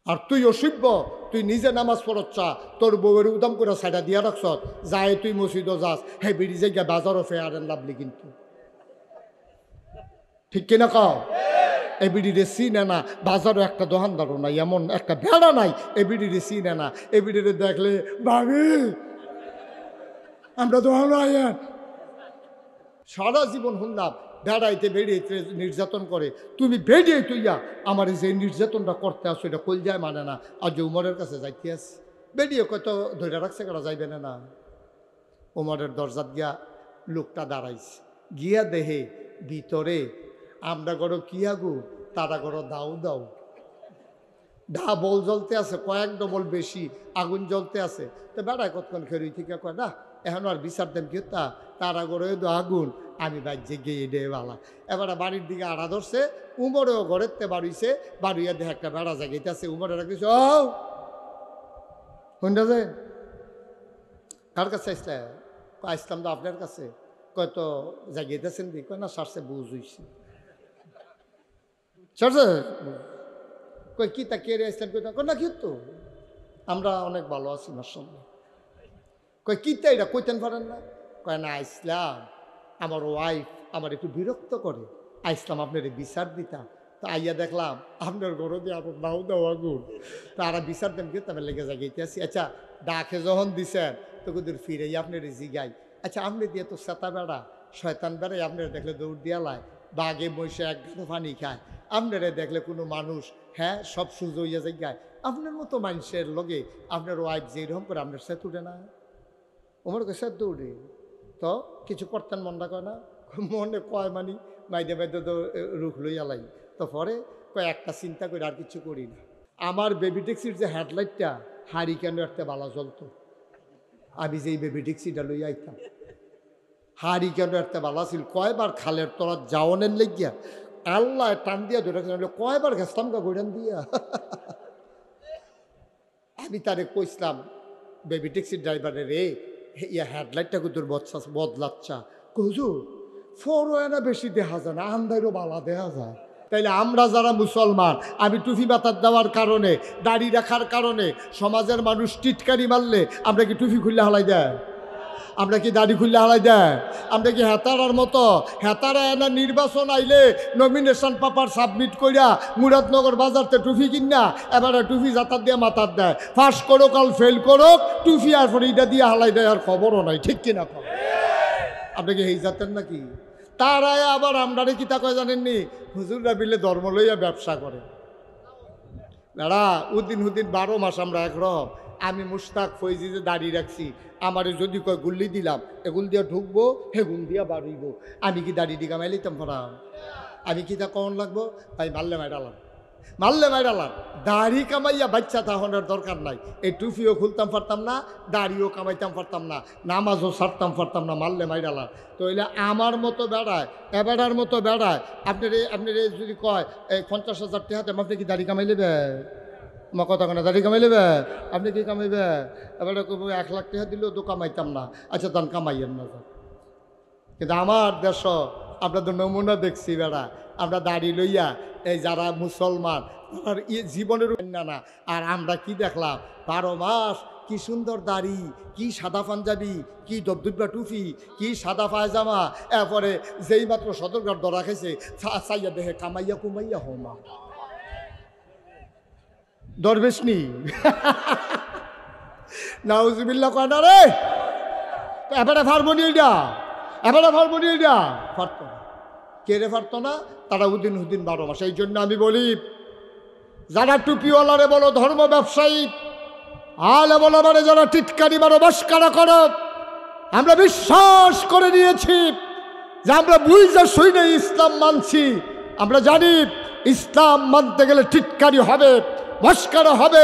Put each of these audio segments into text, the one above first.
আর তুই অসিব্য, তুই নিজে নামাজ পড়চ্ছা, তোর বউয়ের উদাম করে সাইডা দিয়া রাখছ, যায় তুই মসজিদও যাস, হে বিড়ি জায়গা বাজারও ফেয়ার এন্ড লাভলি, কিন্তু ঠিক কিনা কও? এ বিড়িরে চিনে না, বাজারও একটা দোকানদারও নাই, এমন একটা ভেড়া নাই এ বিড়িরে চিনে না। এ বিড়িরে দেখলে ভাবি আমরা দোকান আইয়ান। সারা জীবন শুনলাম বেড়াইতে বেড়িয়েতে নির্যাতন করে, তুমি বেরিয়ে তুইয়া আমার যে নির্যাতনটা করতে আসো এটা কল যায় মানে না। আজ উমরের কাছে যাইতে আস, বেরিয়ে কত ধৈর্য রাখছে কারা যাইবে না। উমরের দরজাত গিয়া লোকটা দাঁড়াইছে, গিয়া দেহে ভিতরে আমরা করো কি আগু, তারা করো দাও দাও, বল জ্বলতে আছে, কয়েক ডবল বেশি আগুন জ্বলতে আছে। তো বেড়ায় কতক্ষণ খেয়ে থেকে কয় না এখন আর বিচার দেন কি তা, তারা করে আগুন, আমি বাজ্যে গিয়ে ডেওয়ালা। এবারে বাড়ির দিকে আড়া ধরছে, উমরেও ঘরের তে বাড়িছে, বাড়িয়া দেখে একটা বেড়া জাগাইতেছে। উমরে রাখিস ও কোনটা যে কার কাছে আসলে, আসলাম তো আপনার কাছে, কয়তো জাগিয়েতেছেন দি, কয় না সারছে বুঝ হইছে, সারছে কই কি তা কে রে আসলেন, কই না কি তো আমরা অনেক ভালো আছি মাশাআল্লাহ। কই কি তা এটা কইতেন পারেন না, কয় না আইসলাম আমার ওয়াইফ আমার একটু বিরক্ত করে, আইসলাম আপনার বিচার দিতাম, তো আইয়া দেখলাম আপনার ঘরে দিয়ে আপনার নাও দাও আগুন, তারা বিচার দেন কি তাদের লেগে জাগিয়েতে আসি। আচ্ছা ডাকে যখন দিছেন তো কুদুর ফিরে আপনার জিগাই, আচ্ছা আপনি দিয়ে তো সেতা বেড়া শয়তান বেড়াই, আপনারা দেখলে দৌড় দিয়া লাই, বাঘে বসে এক গাঁদা পানি খায়, আপনারা দেখলে কোনো মানুষ হ্যাঁ সব সূর্য হইয়া জায়গায়, আপনার মতো মানুষের লগে আপনার ওয়াইফ যেরকম করে আপনার সে উঠে না, ওমর কাছে দৌড়ে তো কিছু করতেন মনটা কয় না, মনে কয় মানি মাইদে মাইদে তো রুখ লইয়া লাই। তো পরে কয় একটা চিন্তা করে আর কিছু করি না, আমার বেবি ট্যাক্সির যে হেডলাইটটা হারি কেন একটা বালা জ্বলতো, আমি যে এই বেবি ট্যাক্সিটা লইয়া আইতাম, হারি কেন একটা বালা ছিল, কয়বার খালের তলা যাওয়ানের লেগিয়া আল্লাহ টান দিয়া ধরে কয়বার গেছতাম গা গোড়ান দিয়া। আমি তারে কইসলাম বেবি ট্যাক্সির ড্রাইভারে রে ইয়া হেডলাইটটা তোর বদলাচ্ছা, হুজুর ফরোয়ানা বেশি দেখা যায় না, আন্দাইরও বালা দেখা যায়। তাইলে আমরা যারা মুসলমান, আমি টুপি বাতার দেওয়ার কারণে দাড়ি রাখার কারণে সমাজের মানুষ টিটকারি মারলে আমরা কি টুপি খুললে হালাই দেয়, আমরা কি দাড়ি খুললে হালাই দেয়, আমরা কি হেতারার মতো হেতারা এনা নির্বাচন আইলে নমিনেশন পেপার সাবমিট করিয়া মুরাদনগর বাজারতে টুপি কিনা এবারে টুপি জাতার দিয়ে মাথার দেয়, পাস করুক আর ফেল করুক টুপি আর পরে এটা দিয়ে হালাই দেয়, আর খবরও নাই, ঠিক কিনা খবর? আপনি কি এই জাতের নাকি? তারাই আবার আমরা কি তা কয় জানেননি, হুজুররা বিলে ধর্ম লইয়া ব্যবসা করে, দাঁড়া উদ্দিন হুদ্দিন 12 মাস আমরা একরকম। আমি মুশতাক ফৈজি যে দাঁড়িয়ে রাখছি, আমারে যদি কয় গুল্লি দিলাম এগুল দিয়া ঢুকবো হেগুল দিয়া বাড়িব, আমি কি দাড়ি দিকে মাইলিতাম ফরাম? আমি কি তা কখন লাগবো ভাই, মারলে মাইরালাম, মারলে মাইরালাম, দাড়ি কামাইয়া বাচ্চা তাহনের দরকার নাই, এই টুপিও খুলতাম পারতাম না, দাড়িও কামাইতাম পারতাম না, নামাজও ছাড়তাম পারতাম না, মারলে মাইরালাম। তো এলে আমার মতো বেড়ায় এবেড়ার মতো বেড়ায়, আপনার যদি কয় এই 50,000 টাকা আপনি কি দাড়ি কামাই নেবে, আমার কথা কেন দাড়ি কামাই নেবে, আপনি কি কামাইবে? এবারে 1 লাখ টাকা দিলেও তো কামাইতাম না, আচ্ছা তখন কামাইয়েন না। কিন্তু আমার দেশ আমরা তো নমুনা দেখছি বেড়া, আমরা দাড়ি লইয়া এই যারা মুসলমান তার জীবনের না, আর আমরা কি দেখলাম 12 মাস কি সুন্দর দাড়ি, কি সাদা পাঞ্জাবি, কি দবদুব্বা টুপি, কি সাদা পায়জামা, এরপরে যেই মাত্র সদরঘাট ধরা খেয়েছে চাইয়া দেখে কামাইয়া কুমাইয়া হোমা দরবেশনি নাউজুবিল্লাহ কয় না রে, এবারে হারমোনিয়ামটা এবারে হারমোনিয়ামটা পারত না, কে রে পারত না? তারা উদ্দিন 12 মাস। এই জন্য আমি বলি যারা টুপিওয়ালারে বলো ধর্ম ব্যবসায়ী, আলে বলো মানে যারা টিটকারি মারো মস্কারা করো, আমরা বিশ্বাস করে নিয়েছি যে আমরা বুঝে শুনে ইসলাম মানছি, আমরা জানি ইসলাম মানতে গেলে টিটকারি হবে, মস্কারা হবে,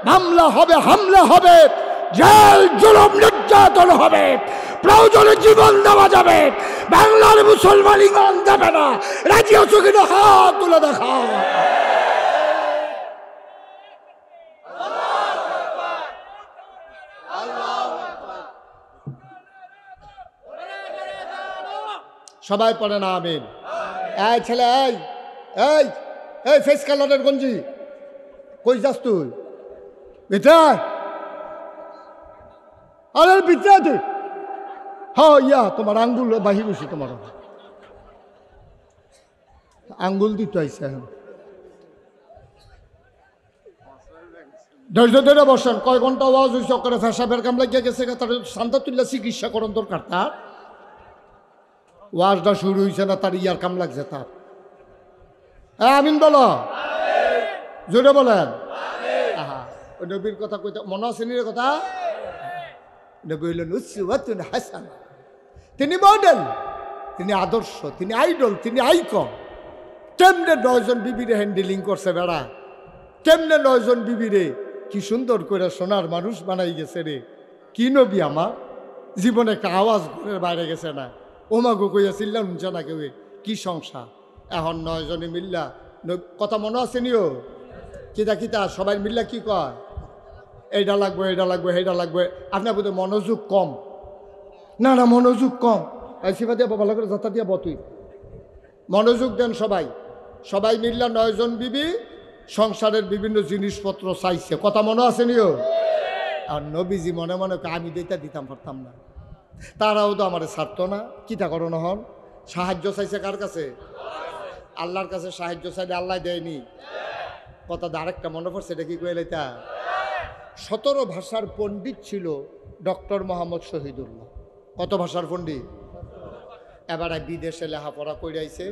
মামলা হবে, হামলা হবে, জেল জুলুম নির্যাতন হবে, প্রয়োজনে জীবন দেওয়া যাবে, বাংলার মুসলমান ইমান দেবে না। রাজি আছো কিনা হাত তুলে দেখা। সবাই পড়ে না আমিন। এই ছেলে এই এই এই ফেস কালারের গঞ্জি কই যাস তুই? ভিতরে আরে ভিতরে তুই। হ্যাঁ ইয়া তোমার আঙ্গুল বাহির হয়েছি, তোমার আঙ্গুল দিতে আইসে এখন। ধৈর্য ধরে বসেন। কয় ঘন্টা আওয়াজ হয়েছে করে ফেসাবের কাম লাগিয়ে গেছে, তার শান্তা তুললে চিকিৎসা করণ দরকার। তার ওয়াজটা শুরু হয়েছে না, তার ইয়ার কাম লাগছে তার। হ্যাঁ আমিন বলো, জোরে বলেন। আহা ওই নবীর কথা কইতে মনে আছে নির কথা। নবী হইলেন উসওয়াতুন হাসানা, তিনি মডেল, তিনি আদর্শ, তিনি আইডল, তিনি আইকন। কেমনে 9 জন বিবিরে হ্যান্ডেলিং করছে বেড়া, কেমনে 9 জন বিবিরে কি সুন্দর করে সোনার মানুষ বানাই গেছে রে। কি নবী আমার, জীবনে একটা আওয়াজ ঘরের বাইরে গেছে না। ওমাগো কইয়া চিল্লা শুনছে না কেউ, কি সংসার। এখন 9 জনে মিল্লা কথা মনে আছে নিও, কিতা কিতা সবাই মিল্লা কি কয়, এইটা লাগবে, এইটা লাগবে, এইটা লাগবে। আপনার বোধহয় মনোযোগ কম। না না মনোযোগ কম। শিবা দিয়া ভালো করে যাত্রা দিয়া বতুই মনোযোগ দেন সবাই। সবাই মিল্লা 9 জন বিবি সংসারের বিভিন্ন জিনিসপত্র চাইছে, কথা মনে আছে নিও। আর নবীজি মনে মনে আমি দিতাম পারতাম না, তারাও তো আমার ছাড়তো না। কিতা করো নহন, সাহায্য চাইছে কার কাছে? আল্লাহর কাছে সাহায্য চাইলে আল্লাহ দেয়নি। কথা আরেকটা মনে পড়ছে, এটা কি কইলে তা 17 ভাষার পণ্ডিত ছিল ডক্টর মোহাম্মদ শহীদুল্লাহ। কত ভাষার পণ্ডিত? এবারে বিদেশে লেখাপড়া কইরাইছে।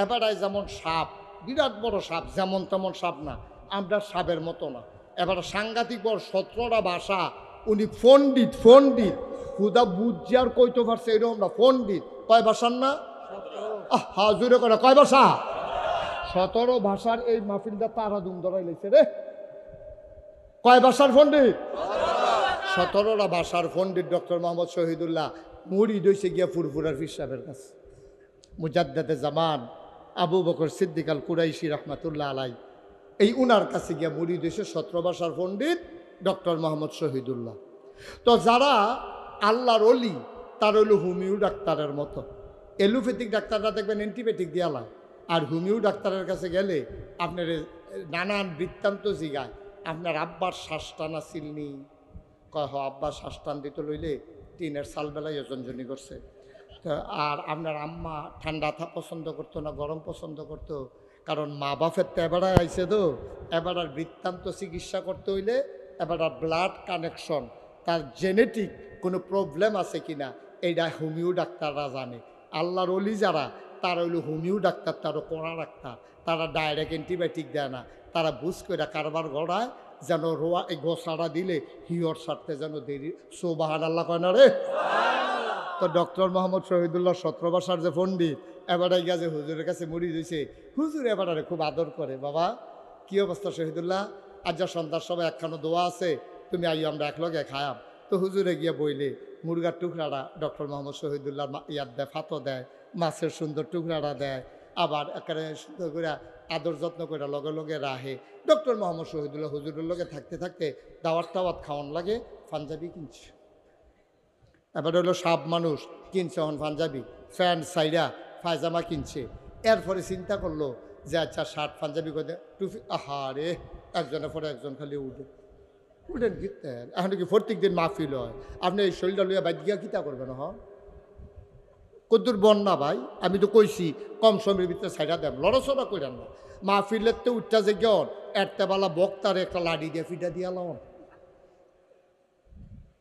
এবারে যেমন সাপ, বিরাট বড় সাপ, যেমন তেমন সাপ না, আমরা সাপের মতো না। এবারে সাংঘাতিক বড় 17টা ভাষা উনি পণ্ডিত। পণ্ডিত হুদা বুঝছি আর কইতে পারছে এরকম না, পণ্ডিত। কয় ভাষার না? হ্যাঁ জুড়ে করে কয় ভাষা? 17 ভাষার এই মাহফিলটা তারা দুম ধরাই লেছে রে। কয় ভাষার পণ্ডিত? 17টা ভাষার পণ্ডিত ডক্টর মোহাম্মদ শহীদুল্লাহ। মুরিদ হইছে গিয়া ফুরফুরার পীর সাহেবের কাছে, মুজাদ্দেদে জামান আবু বকর সিদ্দিক আল কুরাইশি রহমাতুল্লাহ আলাই। এই উনার কাছে গিয়া মুরিদ হইছে 17 ভাষার পণ্ডিত ডক্টর মোহাম্মদ শহীদুল্লাহ। তো যারা আল্লাহর অলি তার হইল হোমিও ডাক্তারের মতো। এলোপ্যাথিক ডাক্তাররা দেখবেন অ্যান্টিবায়োটিক দিয়ালায়, আর হোমিও ডাক্তারের কাছে গেলে আপনার নানান বৃত্তান্ত জিগায়। আপনার আব্বার শ্বাস টানা সিলনি, কয় হ আব্বার শ্বাস টান দিতে লইলে টিনের সালবেলায় ওজনজনি করছে। তো আর আপনার আম্মা ঠান্ডা পছন্দ করতো না, গরম পছন্দ করতো, কারণ মা বাপের তো এবার আইসে, তো এবার আর বৃত্তান্ত চিকিৎসা করতে হইলে এবার আর ব্লাড কানেকশন, তার জেনেটিক কোনো প্রবলেম আছে কিনা এইটা হোমিও ডাক্তাররা জানে। আল্লাহর অলি যারা তারা হইল হোমিও ডাক্তার, তারও কড়া ডাক্তার। তারা ডাইরেক্ট অ্যান্টিবায়োটিক দেয় না, তারা বুঝ করে কারবার গড়ায় যেন রোয়া এই গোসাটা দিলে হিওর সারতে যেন দেরি। সোবাহান আল্লাহ কয় না রে। তো ডক্টর মোহাম্মদ শহীদুল্লাহ 17 ভাষার যে পণ্ডিত এবারে গিয়ে যে হুজুরের কাছে মুড়ি দিয়েছে, হুজুর এবারে খুব আদর করে। বাবা কি অবস্থা শহীদুল্লাহ, আজ যা সন্ধ্যার সবাই একখানো দোয়া আছে, তুমি আই আমরা একলগে খায়াম। তো হুজুরে গিয়ে বইলে মুরগার টুকরাটা ডক্টর মোহাম্মদ শহীদুল্লাহ ইয়াদ দেয়, ফাতো দেয়, মাছের সুন্দর টুকরাটা দেয়, আবার একেবারে সুন্দর করে আদর যত্ন করে লগে লগে রাহে। ডক্টর মোহাম্মদ শহীদুল্লাহ হুজুরের লগে থাকতে থাকতে দাওয়াত টাওয়াত খাওয়ান লাগে, পাঞ্জাবি কিনছে। এবার হলো সব মানুষ কিনছে এখন পাঞ্জাবি, প্যান্ট সাইডা পায়জামা কিনছে। এরপরে চিন্তা করলো যে আচ্ছা শার্ট পাঞ্জাবি করে টুপি, আহা রে একজনের পরে একজন খালি উঠেন গিতেন। এখন কি প্রত্যেক দিন মাহফিল হয়, আপনি এই শরীরটা লইয়া বাইক গিয়া কিতা করবেন? হ কদ্দুর বন্যা ভাই, আমি তো কইছি কম সময়ের ভিতরে সাইডা দেন, লড়াচড়া করেন না। মাহফিলের তো উঠটা যে গন এরতেবেলা বক্তার একটা লাডি দিয়ে ফিটা দিয়া লাও,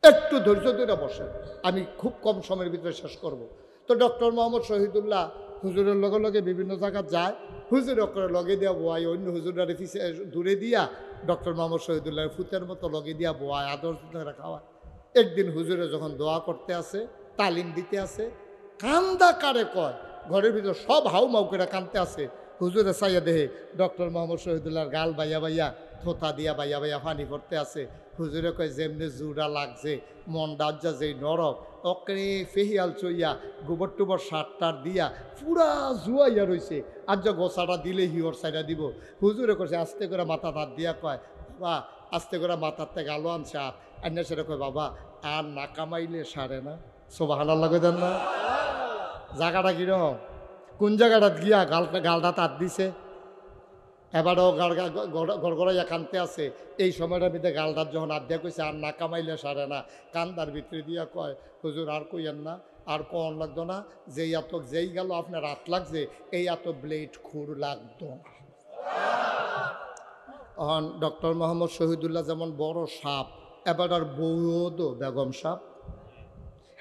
একটু ধৈর্য ধরে বসেন, আমি খুব কম সময়ের ভিতরে শেষ করব। তো ডক্টর মোহাম্মদ শহীদুল্লাহ হুজুরের লগে লগে বিভিন্ন জায়গায় যায়, হুজুর করে লগে দিয়া বোয়াই, অন্য হুজুরের পিছিয়ে দূরে দিয়া ডক্টর মোহাম্মদ শহীদুল্লাহ ফুতের মতো লগে দিয়া বোয়ায়, আদর করে খাওয়ায়। একদিন হুজুরে যখন দোয়া করতে আসে, তালিম দিতে আসে, কান্দা কারে কয়, ঘরের ভিতরে সব হাউ মাউ করে কান্দতে আসে। হুজুরে চাইয়া দেহে ডক্টর মোহাম্মদ শহীদুল্লাহর গাল বাইয়া বাইয়া থোতা দিয়া বাইয়া বাইয়া পানি পড়তে আসে। হুজুরে কয় যেমনি জুড়া লাগছে মন ডাজ্জা যেই নরক, অকরে ফেহিয়াল চইয়া গোবর টুবর সারটার দিয়া পুরা জুয়াইয়া রইছে, আর যা গোসাটা দিলে হিওর সাইডা দিব। হুজুরে কইছে আস্তে করে মাথা হাত দিয়া কয়, বাবা আস্তে করে মাথার থেকে আলো আনছে আর আন্না সেটা কয়, বাবা আর না কামাইলে সারে না। সুবহানাল্লাহ কই দেন না? জায়গাটা কিরকম, কোন জায়গাটা গিয়া গালটা তার দিছে, এবারও গড়গড়াইয়া কানতে আছে। এই সময়টার ভিতরে গালটার যখন আধ্যা কইছে আর না কামাইলে সারে না, কান্দার ভিতরে দিয়া কয়, হুজুর আর কইয়েন না, আর কন লাগতো না, যেই এত যেই গেল আপনার হাত লাগছে এই এত ব্লেড খুর লাগতো না। ডক্টর মোহাম্মদ শহীদুল্লাহ যেমন বড় সাপ, এবারটার বউও তো বেগম সাপ,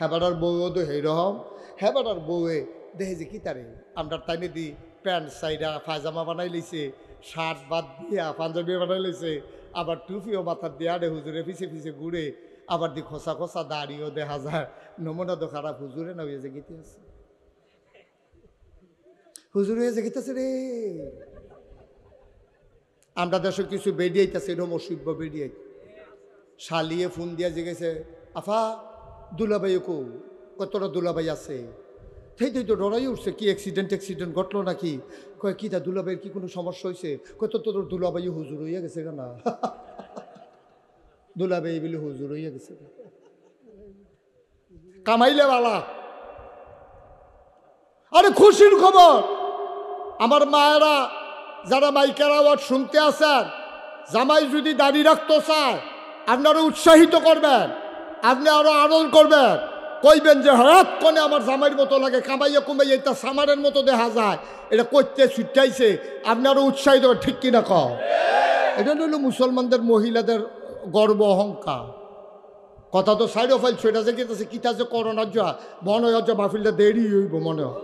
হেবাটার বউও তো সেইরকম। হেবাটার বউয়ে দেখে যে কি তারে আমরা টাইমে দি প্যান্ট সাইডা পায়জামা বানাই লইছে, শার্ট বাদ দিয়া পাঞ্জাবি বানাই লইছে, আবার টুপিও মাথার দিয়া রে হুজুরে পিছে পিছে ঘুরে, আবার দি খোসা খোসা দাড়িও দেখা যায়। নমুনা তো খারাপ, হুজুরে না হয়ে যে গীতে আছে, হুজুর হয়ে যে গীতেছে রে। আমরা দেশে কিছু বেরিয়েছে, এরকম অসভ্য বেরিয়ে শালিয়ে ফোন দিয়া জিগেছে, আফা দুলাভাই কতটা দুলাভাই আছে, সেই তো ডরাই উঠছে, কি অ্যাক্সিডেন্ট ঘটলো নাকি? কয় কি তা দুলাভাইয়ের কি কোনো সমস্যা হয়েছে? কত তোর দুলাভাই হুজুর হইয়া গেছে না দুলাভাই বলে হুজুর হইয়া গেছে, কামাইলে বালা। আরে খুশির খবর, আমার মায়েরা যারা মাইকের আওয়াজ শুনতে আসেন, জামাই যদি দাড়ি রাখতে চায় আপনারা উৎসাহিত করবেন, আপনি আরো আনন্দ করবেন, কইবেন যে হঠাৎ কোনে আমার জামাইয়ের মতো লাগে, কামাইয়া কুমাইয়া এটা সামারের মতো দেখা যায়, এটা করতে ছুটাইছে, আপনারা উৎসাহিত, ঠিক কিনা কও? এটা হলো মুসলমানদের মহিলাদের গর্ব অহংকার। কথা তো সাইড অফ সেটা যে গেছে কিতা যে করোনার যা মনে হয় যে মাহফিলটা দেরি হইব, মনে হয়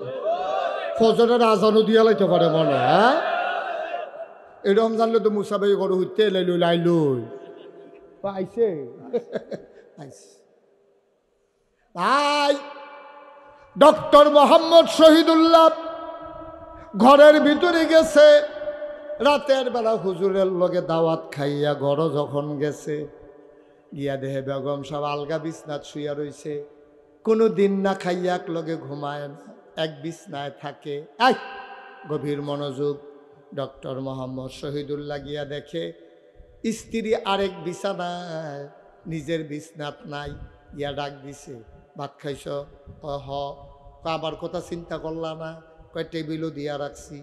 ফজরের আজানও দিয়া লাইতে পারে মনে হয়। হ্যাঁ, এরকম জানলে তো মুসাবাই গরু হইতে লাইলই লাইলই আইছে আইছে। ভাই ডক্টর মোহাম্মদ শহীদুল্লাহ ঘরের ভিতরে গেছে, রাতের বেলা হুজুরের লগে দাওয়াত খাইয়া ঘর যখন গেছে, গিয়া দেহে বেগম সব আলগা বিছনাত শুইয়া রইছে, কোনো দিন না খাইয়া এক লগে ঘুমায় না, এক বিছনায় থাকে। এই গভীর মনোযোগ, ডক্টর মোহাম্মদ শহীদুল্লাহ গিয়া দেখে স্ত্রী আরেক বিছানায়, নিজের বিছনাত নাই। ইয়া ডাক দিছে, ভাত খাইছ? হ। আমার কথা চিন্তা করলা না? কয় টেবিলও দিয়া রাখছি।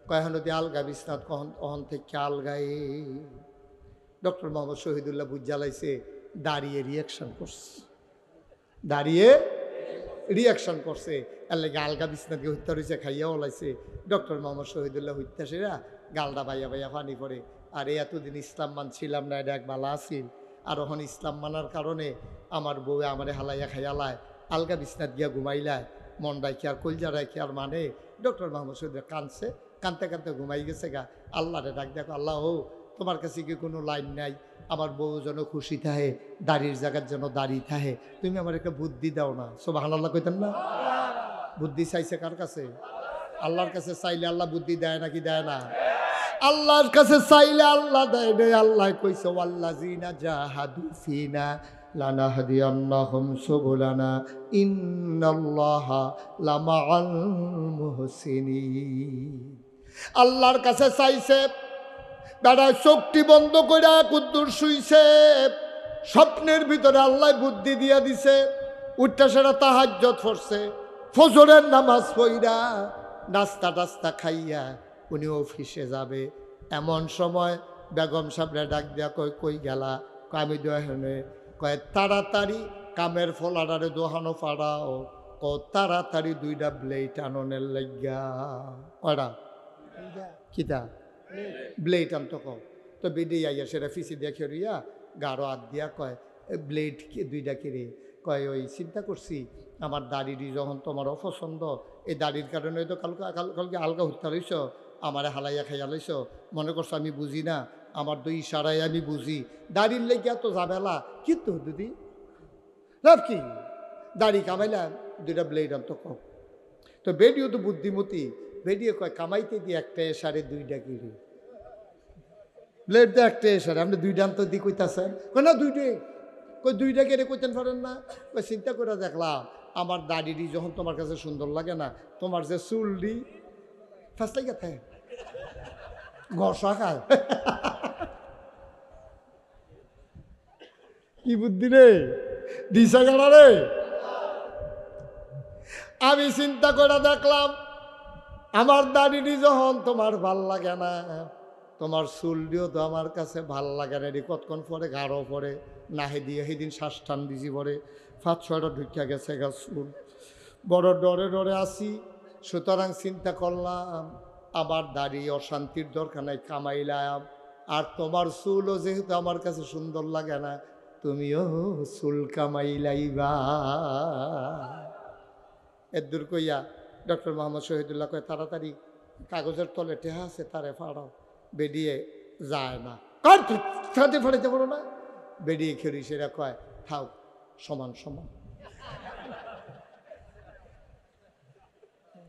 কয় হলো দিয়ে আলগা বিছনাত, কখন থেকে আলগাই। ডক্টর মোহাম্মদ শহীদুল্লাহ বুঝ জ্বালাইছে, দাঁড়িয়ে রিয়াকশন করছে, দাঁড়িয়ে রিয়াকশন করছে, এর লাগে আলগা বিছনাকে হত্যা রয়েছে, খাইয়া ওলাইছে। ডক্টর মোহাম্মদ শহীদুল্লাহ হত্যা সেরা গালডা বাইয়া বাইয়া পানি পড়ে, আর এতদিন ইসলাম মানছিলাম না, এটা এক বালা আসিল, আর ওখানে ইসলাম মানার কারণে আমার বউ আমারে হালাইয়া খাইয়ালায়, আলগা বিছনাত গিয়া ঘুমাইলায়, মন রাখি আর কলজা রাখি আর মানে। ডক্টর মোহাম্মদ শহীদুল্লাহ কানছে, কানতে কানতে ঘুমাই গেছে গা। আল্লাহরে ডাক দেখো, আল্লাহ ও তোমার কাছে কি কোনো লাইন নাই, আমার বউ যেন খুশি থাহে, দাড়ির জায়গার যেন দাড়ি থাহে, তুমি আমার একটা বুদ্ধি দাও না। সুবহানাল্লাহ কইতেন না? বুদ্ধি চাইছে কার কাছে? আল্লাহর কাছে চাইলে আল্লাহ বুদ্ধি দেয় নাকি দেয় না? আল্লাহর কাছে চাইলে আল্লাহ দেয় নেই। আল্লাহ কইছে ওয়াল্লাযিনা জাহাদু ফিনা লানাহদিয়ান্নাহুম সুবুলানা ইন্নাল্লাহা লামাআল মুহসিনিন। আল্লাহর কাছে চাইছে, বেড়া চোখটি বন্ধ করে কুদ্দুর শুইছে, স্বপ্নের ভিতরে আল্লাহ বুদ্ধি দিয়া দিছে, উঠটা সেটা তাহাজ্জুদ পড়ছে, ফজরের নামাজ পড়া নাস্তা টাস্তা খাইয়া উনি অফিসে যাবে। এমন সময় বেগম সাহেবরা ডাক দিয়া কয়, কই গেলা? আমি দোহানে। কয় তাড়াতাড়ি কামের ফলাডারে দোহানো পাড়াও, ক তাড়াতাড়ি 2টা ব্লেড আননের লাগিয়া। কয়টা? কিতা ব্লেড আনতো কও তো বেডে আইয়া সেটা ফিসি দেখে রিয়া গাঢ় হাত দিয়া কয়, ব্লেড 2টা কিরে? কয় ওই চিন্তা করছি আমার দাড়িটি যখন তোমার অপছন্দ, এই দাড়ির কারণে তো কালকে আলগা হত্যা রইছ, আমারে হালাইয়া খাইয়া লইছ, মনে করছো আমি বুঝি না, আমার তো ইশারায় আমি বুঝি, দাড়ির লেগিয়া তো যাবেলা, কিন্তু দিদি লাভ কি, দাড়ি কামাইলাম 2টা ব্লেড আনতো কও। তো বেডিও তো বুদ্ধিমতী, বেডিয়ে কয় কামাইতে দিয়ে একটা এসারে 2টা কিরে? ব্লেড তো একটা এসারে, আপনি 2টা আনতো দি কইতাছেন? কয় না 2টাই। কই 2টা কেড়ে কইতেন পারেন না? কই চিন্তা করে দেখলাম আমার দাড়িটি যখন তোমার কাছে সুন্দর লাগে না, তোমার যে চুলটি ফাঁসলাই গেছে ঘষা খায়। কি বুদ্ধি রে দিশা গাড়া রে। আমি চিন্তা করে দেখলাম আমার দাড়িটি যখন তোমার ভাল লাগে না, তোমার চুল দিও তো আমার কাছে ভাল লাগে না, এটি কতক্ষণ পরে গাঢ় পরে নাহে দিয়ে সেদিন শ্বাস টান দিছি পরে 5-6টা ঢুকিয়া গেছে গা চুল, বড় ডরে ডরে আসি। সুতরাং চিন্তা করলাম আমার দাঁড়িয়ে অশান্তির দরকার নাই, কামাইলাম। আর তোমার চুলও যেহেতু আমার কাছে সুন্দর লাগে না, তুমিও চুল কামাইলাইবা। এদূর কইয়া ডক্টর মোহাম্মদ শহীদুল্লাহ কয় তাড়াতাড়ি কাগজের তলে টেহা আছে তারে ফাড়াও। বেরিয়ে যায় না, ছাদে ফাড়াইতে পারো না। বেরিয়ে খেলি সেটা কয় থাও সমান সমান।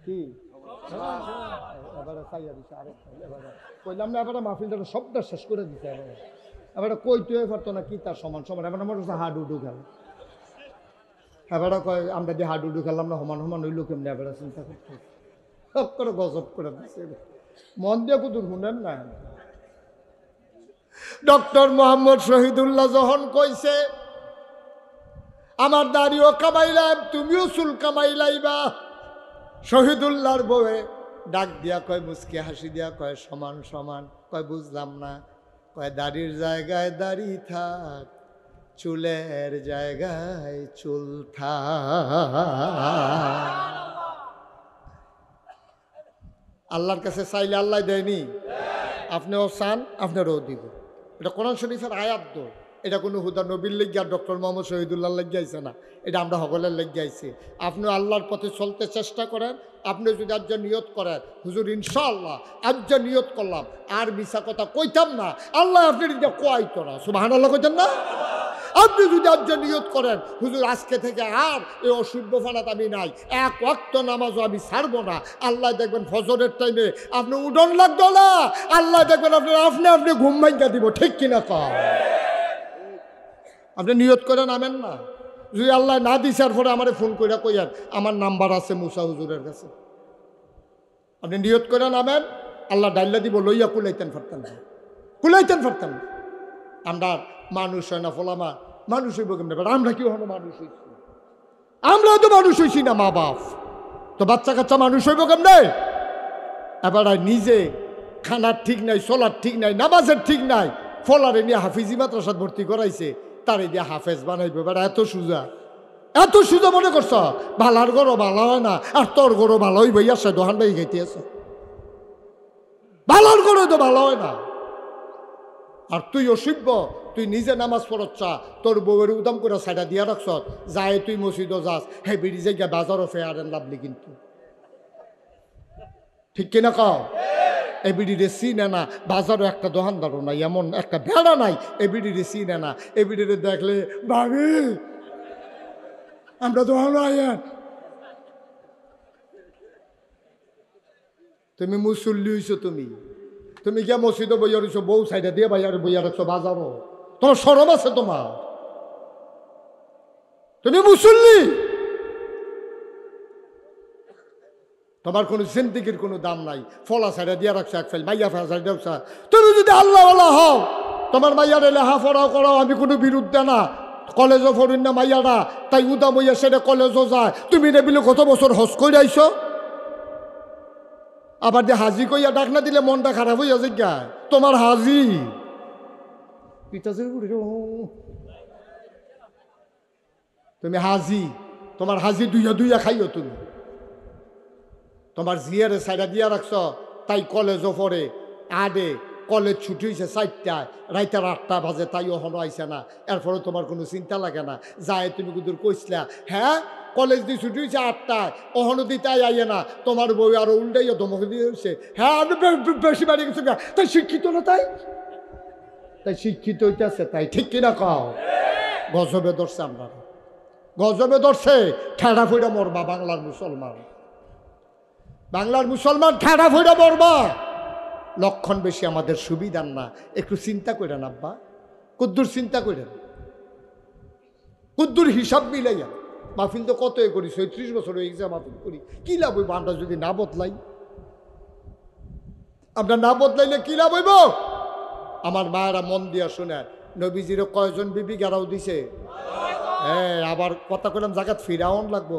কি এবারে চাইয়া দিছে আরেক এবারে কইলাম না, এবারে মাহফিলটা সবটা শেষ করে দিছে। এবারে কইতে পারতো না কি তার সমান সমান। এবার আমার কাছে হাডুডু খেলে, এবারে কয় আমরা যে হাডুডু খেললাম না সমান সমান হইল কেমনি। এবারে চিন্তা করতে সব করে গজব করে দিচ্ছে। মন দিয়ে কুদুর শুনেন না। ডক্টর মোহাম্মদ শহীদুল্লাহ যখন কইছে আমার দাড়িও কামাইলাম তুমিও চুল কামাইলাইবা, শহীদুল্লাহর বউয়ে ডাক দিয়া কয় মুচকি হাসি দিয়া কয় সমান সমান। কয় বুঝলাম না। কয় দাড়ির জায়গায় দাড়ি থাক, চুলের জায়গায় চুল থাক। আল্লাহর কাছে চাইলে আল্লাহ দেয়নি? আপনিও চান আপনারও দিব। এটা কোরআন শরীফের আয়াত তো, এটা কোনো হুদা নবীর লেগে আর ডক্টর মোহাম্মদ শহীদুল্লাহ লেগে আইছে না, এটা আমরা সকলের লেগে আইছি। আপনিও আল্লাহর পথে চলতে চেষ্টা করেন। আপনি যদি আজ নিয়ত করেন হুজুর ইনশাআল্লাহ আজ নিয়ত করলাম আর মিছা কথা কইতাম না, আল্লাহ আপনি কয়তো না, সুবহানাল্লাহ কইতেন না? আপনি যদি আজ নিয়ত করেন হুজুর আজকে থেকে আর এই অশুদ্ধ ফানাত আমি নাই, এক ওয়াক্ত নামাজও আমি ছাড়বো না, আল্লাহ দেখবেন ফজরের টাইমে আপনি উডন লাগতো না, আল্লাহ দেখবেন আপনি ঘুম ভাঙ্গা দিব। ঠিক কিনা কম? আপনি নিয়ত করে নামেন না। যদি আল্লাহ না দিছার পরে আমার ফোন করে কইয়ার আমার নাম্বার আছে মুসা হুজুরের কাছে। আপনি নিয়ত করে নামেন, আল্লাহ ডাইল্লা দিব, লইয়া কুলাইতেন পারতেন না, কুলাইতেন পারতেন না। আমরা মানুষ হয় না, ফলামা মানুষ হইব কেমন? আমরা কি হলো মানুষ হইছি? আমরা তো মানুষ হইছি না, মা বাপ তো বাচ্চা কাচ্চা মানুষ হইব কেমনে? এবার নিজে খানার ঠিক নাই, চলার ঠিক নাই, নামাজের ঠিক নাই, ফলারে নিয়ে হাফিজি মাদ্রাসাত ভর্তি করাইছে, তারে দিয়ে হাফেজ বানাইবে। বেড়া এত সুজা, এত সুজা মনে করছ? ভালার গরো ভালো হয় না, আর তোর গরো ভালো হইব। ইয়াসে দোহান ভাই খাইতে আছে, ভালার গরো তো ভালো হয় না। আর তুই অসভ্য, তুই নিজে নামাজ পড়ছা, তোর বউয়ের উদাম করে সাইডা দিয়া রাখছ, যায় তুই মসজিদও যাস, হে বিড়ি জায়গা বাজারও ফেয়ার এন্ড লাভলি। কিন্তু ঠিক কিনা কও? এ বিড়িরে চিনে না, বাজারও একটা দোকানদারও নাই, এমন একটা ভেড়া নাই এ বিড়িরে চিনে না। এ বিড়িরে দেখলে ভাবি আমরা দোকান আইয়েন। তুমি মুসল্লি হইছো, তুমি গিয়া মসজিদে বইয়া রইছো, বউ সাইডে দিয়ে বাইরে বইয়া রাখছো বাজারও। তোমার শরম আছে? তোমার তুমি মুসল্লি, তোমার কোনো জিন্দিগির কোনো দাম নাই। ফলা সাইডে দিয়ে রাখছো এক ফাইল, মাইয়া ফেলা সাইডে রাখছো। তুমি যদি আল্লাহওয়ালা হও, তোমার মাইয়ারে লেহা পড়াও করাও, আমি কোনো বিরুদ্ধে না। কলেজও পড়ুন না মাইয়ারা, তাই উদা বইয়া সেটা কলেজও যায়। তুমি নেবিলে কত বছর হজ করে আইছো, আবার যে হাজি কইয়া ডাক না দিলে মনটা খারাপ হইয়া যায়। তোমার হাজি তুমি হাজি, তোমার হাজি দুইয়া দুইয়া খাইও। তুমি তোমার জিয়ারে সাইডা দিয়া রাখছ, তাই কলেজও পড়ে আডে, কলেজ ছুটি হয়েছে 4টায়, রাইতের 8টা বাজে, তাইও হনো আইসে না। এরপরে তোমার কোনো চিন্তা লাগে না, যায় তুমি কুদুর কইসলা হ্যাঁ কলেজ দিয়ে ছুটি হয়েছে 8টায়, অহনো দিতাই আইয়ে না। তোমার বই আরো উল্টাইয়া ধমক দিয়ে হয়েছে, হ্যাঁ আমি বেশি বাড়ি গেছো, তাই শিক্ষিত না, তাই শিক্ষিত হইতেছে, তাই ঠিক কিনা কও? গজবে ধরছে, আমরা গজবে ধরছে। ঠেড়া ফুইরা মরবা বাংলার মুসলমান, বাংলার মুসলমান ঠেড়া ফুইরা মরবা। লক্ষণ বেশি আমাদের সুবিধার না। একটু চিন্তা করেন আব্বা, কুদ্দুর চিন্তা করেন, কুদ্দুর হিসাব মিলাইয়া। মাহফিল তো কত করি, 36 বছর হয়ে গেছে মাহফিল করি, কি লাভ হইব আমরা যদি না বদলাই? আমরা না বদলাইলে কি লাভ হইব? আমার মায়েরা মন দিয়া শোনেন, নবীজির কয়জন বিবি গেরাও দিছে? হ্যাঁ, আবার কথা কইলাম জায়গাত ফিরাউন লাগবো,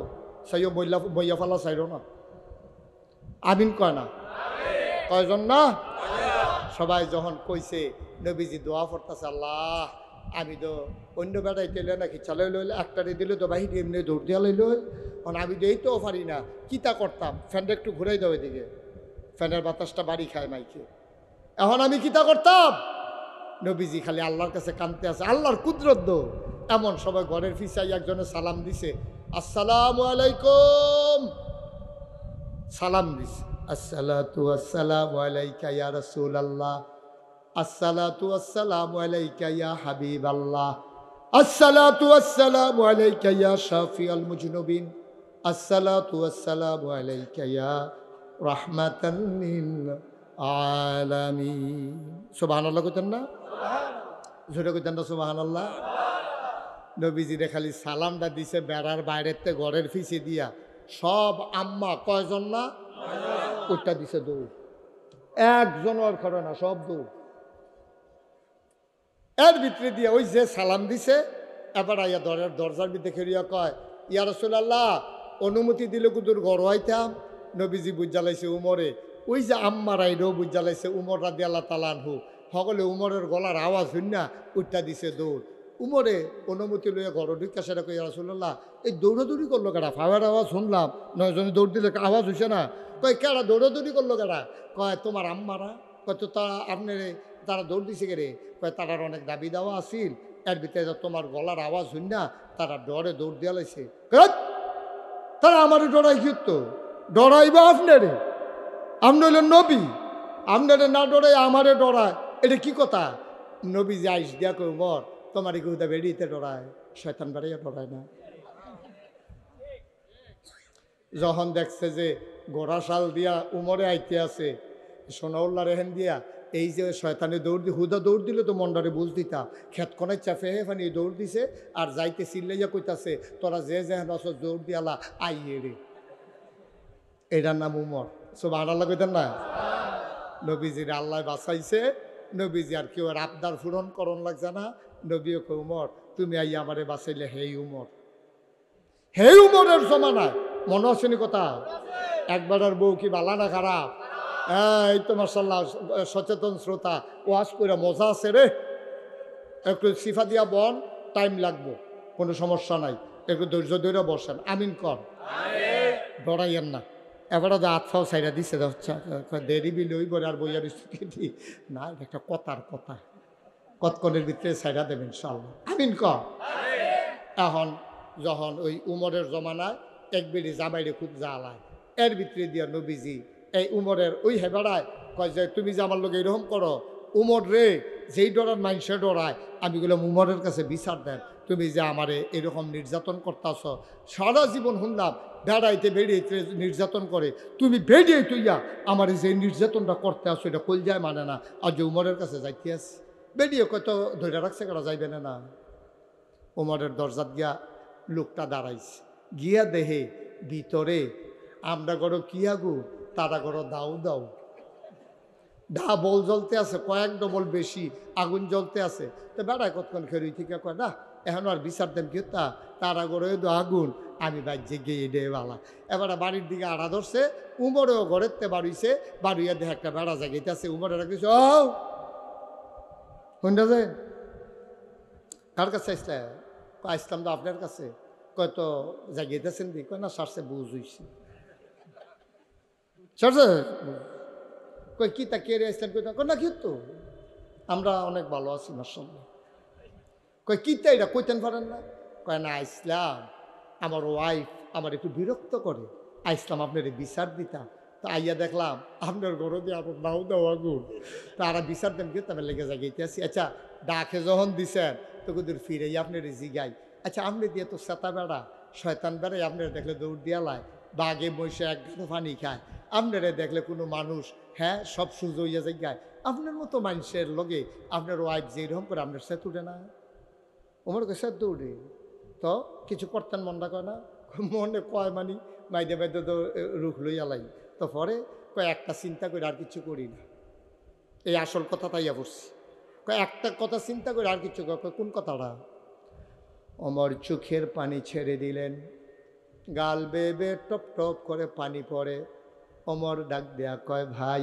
সাইও বইয়া ফালা চাইল না। আমিন কয় না? কয়জন না? সবাই যখন কইছে নবীজি দোয়া পড়তেছে, আল্লাহ আমি তো অন্য বেড়াই তেলে নাকি চালাই লইলে একটারে দিলে তো বাহিরে এমনি দৌড় দিয়া লইল, কারণ আমি তো এই তো পারি না, কিতা করতাম, ফ্যানটা একটু ঘুরাই দাও এদিকে, ফ্যানের বাতাসটা বাড়ি খায় মাইকে, এখন আমি কিতা করতাম। নবীজি খালি আল্লাহর কাছে কাঁদতে আছে, আল্লাহর কুদরত দো। এমন সবাই ঘরের ফিসাই একজনে সালাম দিছে, আসসালামু আলাইকুম, সালাম দিছে, আসসালাতু আসসালামু আলাইকা ইয়া রাসূলুল্লাহ, আসসালাতু আসসালামু আলাইকা ইয়া হাবিবাল্লাহ, আসসালাতু আসসালামু আলাইকা ইয়া শাফিউল মুজনুবিন, আসসালাতু আসসালামু আলাইকা ইয়া রাহমাতান লিল আলামিন। সুবহানাল্লাহ কইতেন না? জোরে কইতেন না সুবহানাল্লাহ? নবীজিরে খালি সালামটা দিছে বেড়ার বাইরেতে ঘরের ফিসে দিয়া, সব আম্মা কয়জন না ওইটা দিছে দৌড়, একজন আর করে না, সব দৌড়। এর ভিতরে দিয়া ওই যে সালাম দিছে এবার আইয়া দরজার ভিতরে খেলিয়া কয়, ইয়া রাসূলুল্লাহ অনুমতি দিলে কুদুর ঘর হইতাম। নবীজি বুঝালাইছে উমরে, ওই যে আম্মার আইরেও বুঝালাইছে উমর রাদিয়াল্লাহু তাআলা আনহু, সকলে উমরের গলার আওয়াজ শুন না ওইটা দিছে দৌড়। উমরে অনুমতি লইয়া ঘর ঢুকা সেটা কই, ইয়া রাসূলুল্লাহ এই দৌড়াদৌড়ি করলো কেডা, ফাওয়ার আওয়াজ শুনলাম, 9 জনে দৌড় দিলে আওয়াজ হইছে না, কয় কেডা দৌড়াদৌড়ি করলো কেডা, কয় তোমার আম্মারা, কয় তো তা আপনি তারা দৌড় দিছে কে রে, কয় তারার অনেক দাবি দেওয়া আসিল, এর ভিতরে তোমার গলার আওয়াজ শুন না তারা ডরে দৌড় দিয়া লাইছে। তারা আমার ডরাই কিন্তু ডরাইবা আপনারে, আপনি হলেন নবী, আপনারে না ডরাই আমারে ডরায়, এটা কি কথা? নবী যে আইস দিয়া কই, উমর তোমার গুদা বেড়িতে ডরায়, শয়তান বেড়াইয়া ডরায় না। যখন দেখছে যে গোড়া শাল দিয়া উমরে আইতে আছে, সোনাউল্লা রেহেন দিয়া, এই যে শয়তানে দৌড় দি হুদা দৌড় দিলে তো মন্ডারে বুঝ দিতা, খেত কোনায় চাপে হে ফানি দৌড় দিছে, আর যাইতে চিল্লাইয়া কইতাছে তোরা যে যেহেন আসো দৌড় দিয়ালা আইয়ে রে, এটার নাম উমর। সুবহানাল্লাহ কইতেন না? নবীজির আল্লাহ বাঁচাইছে, নবীজি আর কেউ আর আবদার পূরণ করণ লাগছে না। নবীও কই, উমর তুমি আইয়া আমারে বাঁচাইলে, হেই উমর, হেই উমরের জমানায় মনে আসেনি কথা, একবার আর বউ কি বালা না খারাপ? এই তো মাশাআল্লাহ সচেতন শ্রোতা, ওয়াজ কইরা মজা আছে রে, একটু সিফা দিয়া বন, টাইম লাগবো, কোনো সমস্যা নাই, একটু ধৈর্য ধরে বসেন, আমিন কর, ডরাইয়েন না। এবারে তো আতফাও সাইরা দিছে, দেরি বিল ওই বলে আর বইয়ার স্থিতি না, একটা কথার কথা, কতক্ষণের ভিতরে সাইরা দেবেন ইনশাআল্লাহ, আমিন কর। এখন যখন ওই উমরের জমানায় এক বেড়ি জামাইরে খুব জ্বালায়, এর ভিতরে দিয়া নবীজি এই উমরের ওই হেবেড়ায় কয় যে তুমি যে আমার লোক এরকম করো, উমর রে যেই ডরার মানুষে ডরায়, আমি বললাম উমরের কাছে বিচার দেন, তুমি যে আমারে এরকম নির্যাতন করতেছ, সারা জীবন শুনলাম বেড়াইতে বেড়িয়েতে নির্যাতন করে, তুমি বেড়িয়ে তুইয়া আমার যে নির্যাতনটা করতে আসো এটা কল যায় মানে না, আর যে উমরের কাছে যাইতে আস, বেরিয়ে কত ধৈর্য রাখছে করা যাইবে না। উমরের দরজাত গিয়া লোকটা দাঁড়াইছে, গিয়া দেহে ভিতরে আমরা করো কি আগু, তারা করো দাও দাও, বল জ্বলতে আছে, কয়েক ডবল বেশি আগুন জ্বলতে আছে। তো বেড়ায় কতক্ষণ খেরুই থেকে কয় না এখন আর বিচার দেন কি, তারা করে তো আগুন, আমি বাজ্যে গিয়ে ডে বালা। এবারে বাড়ির দিকে আড়া ধরছে, উমরেও ঘরের তে বাড়িছে, বাড়িয়া দেখে একটা বেড়া জায়গাতে আছে, উমরে রাখিস ও শুনতে যে কার কাছে আসলে, আসলাম তো আপনার কাছে, কয় তো জাগিয়েতেছেন দি, কয় না সারছে বুঝ হইছে, সারছে কই কি তা কে রে আসলাম, কই না কি তো আমরা অনেক ভালো আছি মাশাআল্লাহ। কই কি তা এটা কইতেন পারেন না, কয় না আসলাম আমার ওয়াইফ আমার একটু বিরক্ত করে, আসলাম আপনার বিচার দিতা, তো আইয়া দেখলাম আপনার ঘরে দিয়ে আপনার নাও দেওয়া গুণ, তারা বিচার দেন কি তবে লেগে জায়গাতে আছি। আচ্ছা ডাকে যখন দিছেন তো কুদুর ফিরে আপনার জিগাই, আচ্ছা আপনি দিয়ে তো সেতা বেড়া শয়তান বেড়াই, আপনারা দেখলে দৌড় দিয়া লাই, বাঘে বসে এক গাঁটো পানি খায়, আপনারা দেখলে কোনো মানুষ হ্যাঁ সব সূর্য হইয়া যায়, আপনার মতো মানুষের লগে আপনার ওয়াইফ যেরকম করে আপনার সে উঠে না, ওমর কে সে দৌড়ে, তো কিছু করতেন মনটা কয় না, মনে কয় মানি বাইদে বাইদে তো রুখ লইয়া লাই, তো পরে কয় একটা চিন্তা করে আর কিছু করি না, এই আসল কথা তাইয়া পড়ছি, কয় একটা কথা চিন্তা করে আর কিছু কয়, কোন কথাটা? ওমর চোখের পানি ছেড়ে দিলেন, গাল বেয়ে টপ টপ করে পানি পড়ে, ওমর ডাক দেয়া কয় ভাই,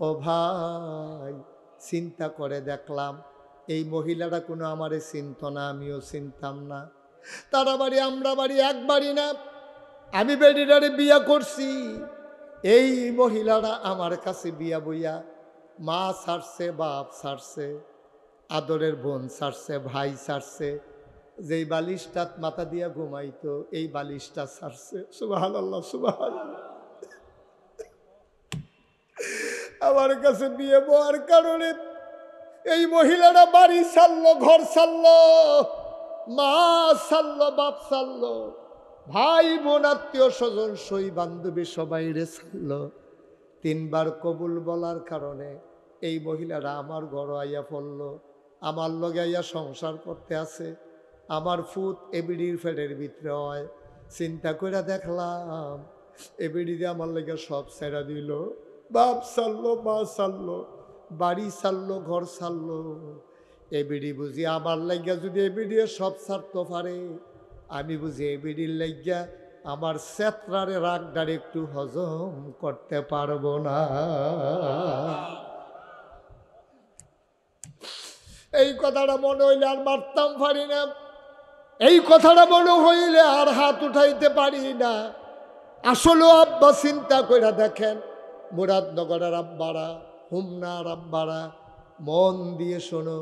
ও ভাই চিন্তা করে দেখলাম এই মহিলারা কোনো আমারে চিনত না, আমিও চিনতাম না। তারা বাড়ি আমরা বাড়ি এক বাড়ি না। আমি বেডিটারে বিয়া করছি, এই মহিলারা আমার কাছে বিয়া বইয়া মা ছাড়ছে, বাপ ছাড়ছে, আদরের বোন ছাড়ছে, ভাই ছাড়ছে, যেই বালিশটা মাথা দিয়া ঘুমাইতো এই বালিশটা ছাড়ছে। সুবহানাল্লাহ, সুবহানাল্লাহ। আমার কাছে বিয়ে বওয়ার কারণে এই মহিলারা বাড়ি ছাড়লো, ঘর ছাড়লো, মা ছাড়লো, বাপ ছাড়লো, ভাই বোন আত্মীয় স্বজন সই বান্ধবী সবাই রে ছাড়লো। 3 বার কবুল বলার কারণে এই মহিলারা আমার ঘর আইয়া পড়লো, আমার লগে আইয়া সংসার করতে আছে। আমার ফুট এবিডির ফেটের ভিতরে হয়। চিন্তা করে দেখলাম এবিডি দিয়ে আমার লেগে সব ছেড়া দিল। বাপ ছাড়লো, মা ছাড়লো, বাড়ি ছাড়লো, ঘর ছাড়লো। এবিডি বুঝি আমার লাগিয়া যদি এবিডি সব ছাড়তে পারে, আমি বুঝি এবিডির লাগিয়া আমার চেত্রারে রাগডারে একটু হজম করতে পারবো না। এই কথাটা মনে হইলে আর মারতাম পারি না, এই কথাটা মনে হইলে আর হাত উঠাইতে পারি না। আসলে আব্বা চিন্তা করে দেখেন, মুরাদনগরের আব্বারা, হুমনার আব্বারা, মন দিয়ে শোনো।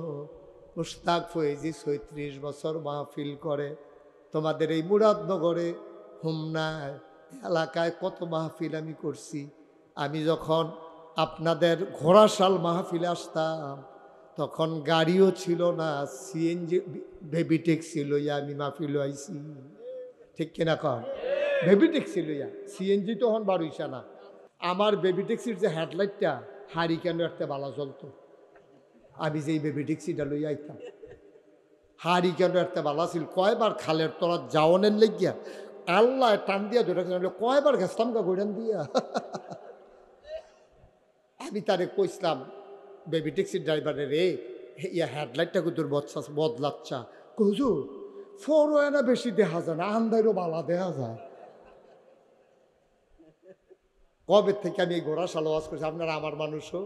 মুশতাক ফয়েজি 36 বছর মাহফিল করে। তোমাদের এই মুরাদনগরে, হুমনায়, এলাকায় কত মাহফিল আমি করছি। আমি যখন আপনাদের ঘোড়াশাল মাহফিলে আসতাম তখন গাড়িও ছিল না, সিএনজি বেবি ট্যাক্সি লইয়া আমি মাহফিল আইছি। ঠিক কিনা কন? বেবি ট্যাক্সি লইয়া, সিএনজি তখন বাড়ইছে না। আমার বেবি ট্যাক্সির যে হেডলাইটটা হারিকেনের একটা বালা জ্বলতো, আমি যেই বেবি ট্যাক্সিটা লইয়া আইতাম, হারিকেনের একটা বালা ছিল। কয়বার খালের তোরা যাওয়ানের লেগিয়া আল্লাহ টান দিয়া ধরে কয়বার গেছলাম গা গোড়ান দিয়া। আমি তারে কইসলাম, বেবি ট্যাক্সির ড্রাইভারে রে, ইয়া হেডলাইটটাকে তোর বদলাচ্ছা। হুজুর ফরওয়ানা বেশি দেখা যায় না, আন্দারও বালা দেখা যায়। কবে থেকে আমি এই ঘোড়াশাল ওয়াজ করছি, আপনারা আমার মানুষও,